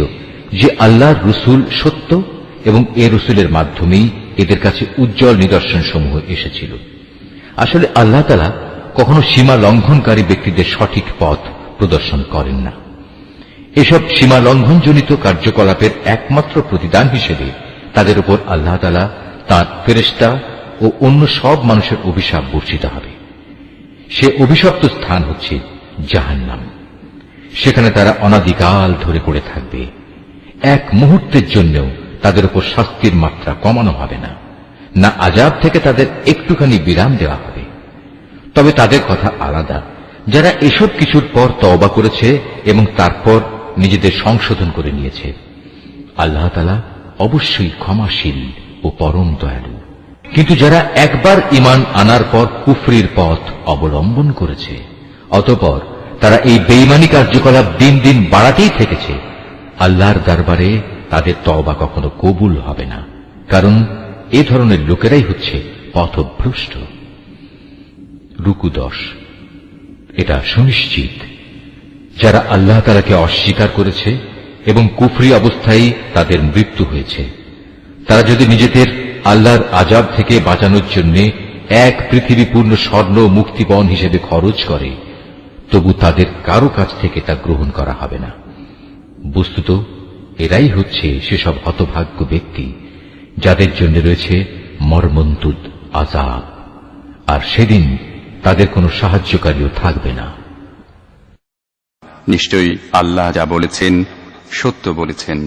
যে আল্লাহর রসুল সত্য এবং এ রসুলের মাধ্যমেই এদের কাছে উজ্জ্বল নিদর্শন সমূহ এসেছিল। আসলে আল্লাহ তাআলা কখনো সীমা লঙ্ঘনকারী ব্যক্তিদের সঠিক পথ প্রদর্শন করেন না। এসব সীমা লঙ্ঘনজনিত কার্যকলাপের একমাত্র প্রতিদান হিসেবে তাদের উপর আল্লাহ তাআলা তাঁর ফেরেশতা ও অন্য সব মানুষের অভিশাপ বর্ষিত হবে। সে অভিশপ্ত স্থান হচ্ছে জাহান্নাম। সেখানে তারা অনাদিকাল ধরে পড়ে থাকবে। এক মুহূর্তের জন্যও তাদের উপর শাস্তির মাত্রা কমানো হবে না, না আযাব থেকে তাদের একটুখানি বিরাম দেওয়া হবে। তবে তাদের কথা আলাদা, যারা এসব কিছুর পর তওবা করেছে এবং তারপর নিজেদের সংশোধন করে নিয়েছে। আল্লাহ তাআলা অবশ্যই ক্ষমাশীল ও পরম দয়ালু। কিন্তু যারা একবার ঈমান আনার পর কুফরির পথ অবলম্বন করেছে, অতঃপর তারা এই বেঈমানি কার্যকলাপ দিন দিন বাড়াতেই থেকেছে, আল্লাহর দরবারে তাদের তওবা কখনো কবুল হবে না, কারণ এ ধরনের লোকেরাই হচ্ছে পথভ্রষ্ট। রুকু 10। এটা সুনিশ্চিত, যারা আল্লাহ তাআলাকে অস্বীকার করেছে এবং কুফরি অবস্থায় তাদের মৃত্যু হয়েছে, তারা যদি নিজেদের আল্লাহর আযাব থেকে বাঁচানোর জন্য এক পৃথিবী পূর্ণ স্বর্ণ মুক্তিপণ হিসেবে খরচ করে, তবু তাদের কারো কাছ থেকে তা গ্রহণ করা হবে না। বস্তুত এরাই হচ্ছে সেসব হতভাগ্য ব্যক্তি যাদের জন্য রয়েছে মর্মন্তুদ আযাব, আর সেদিন তাদের কোনো সাহায্যকারীও থাকবে না। নিশ্চয়ই আল্লাহ যা বলেছেন সত্য বলেছেন।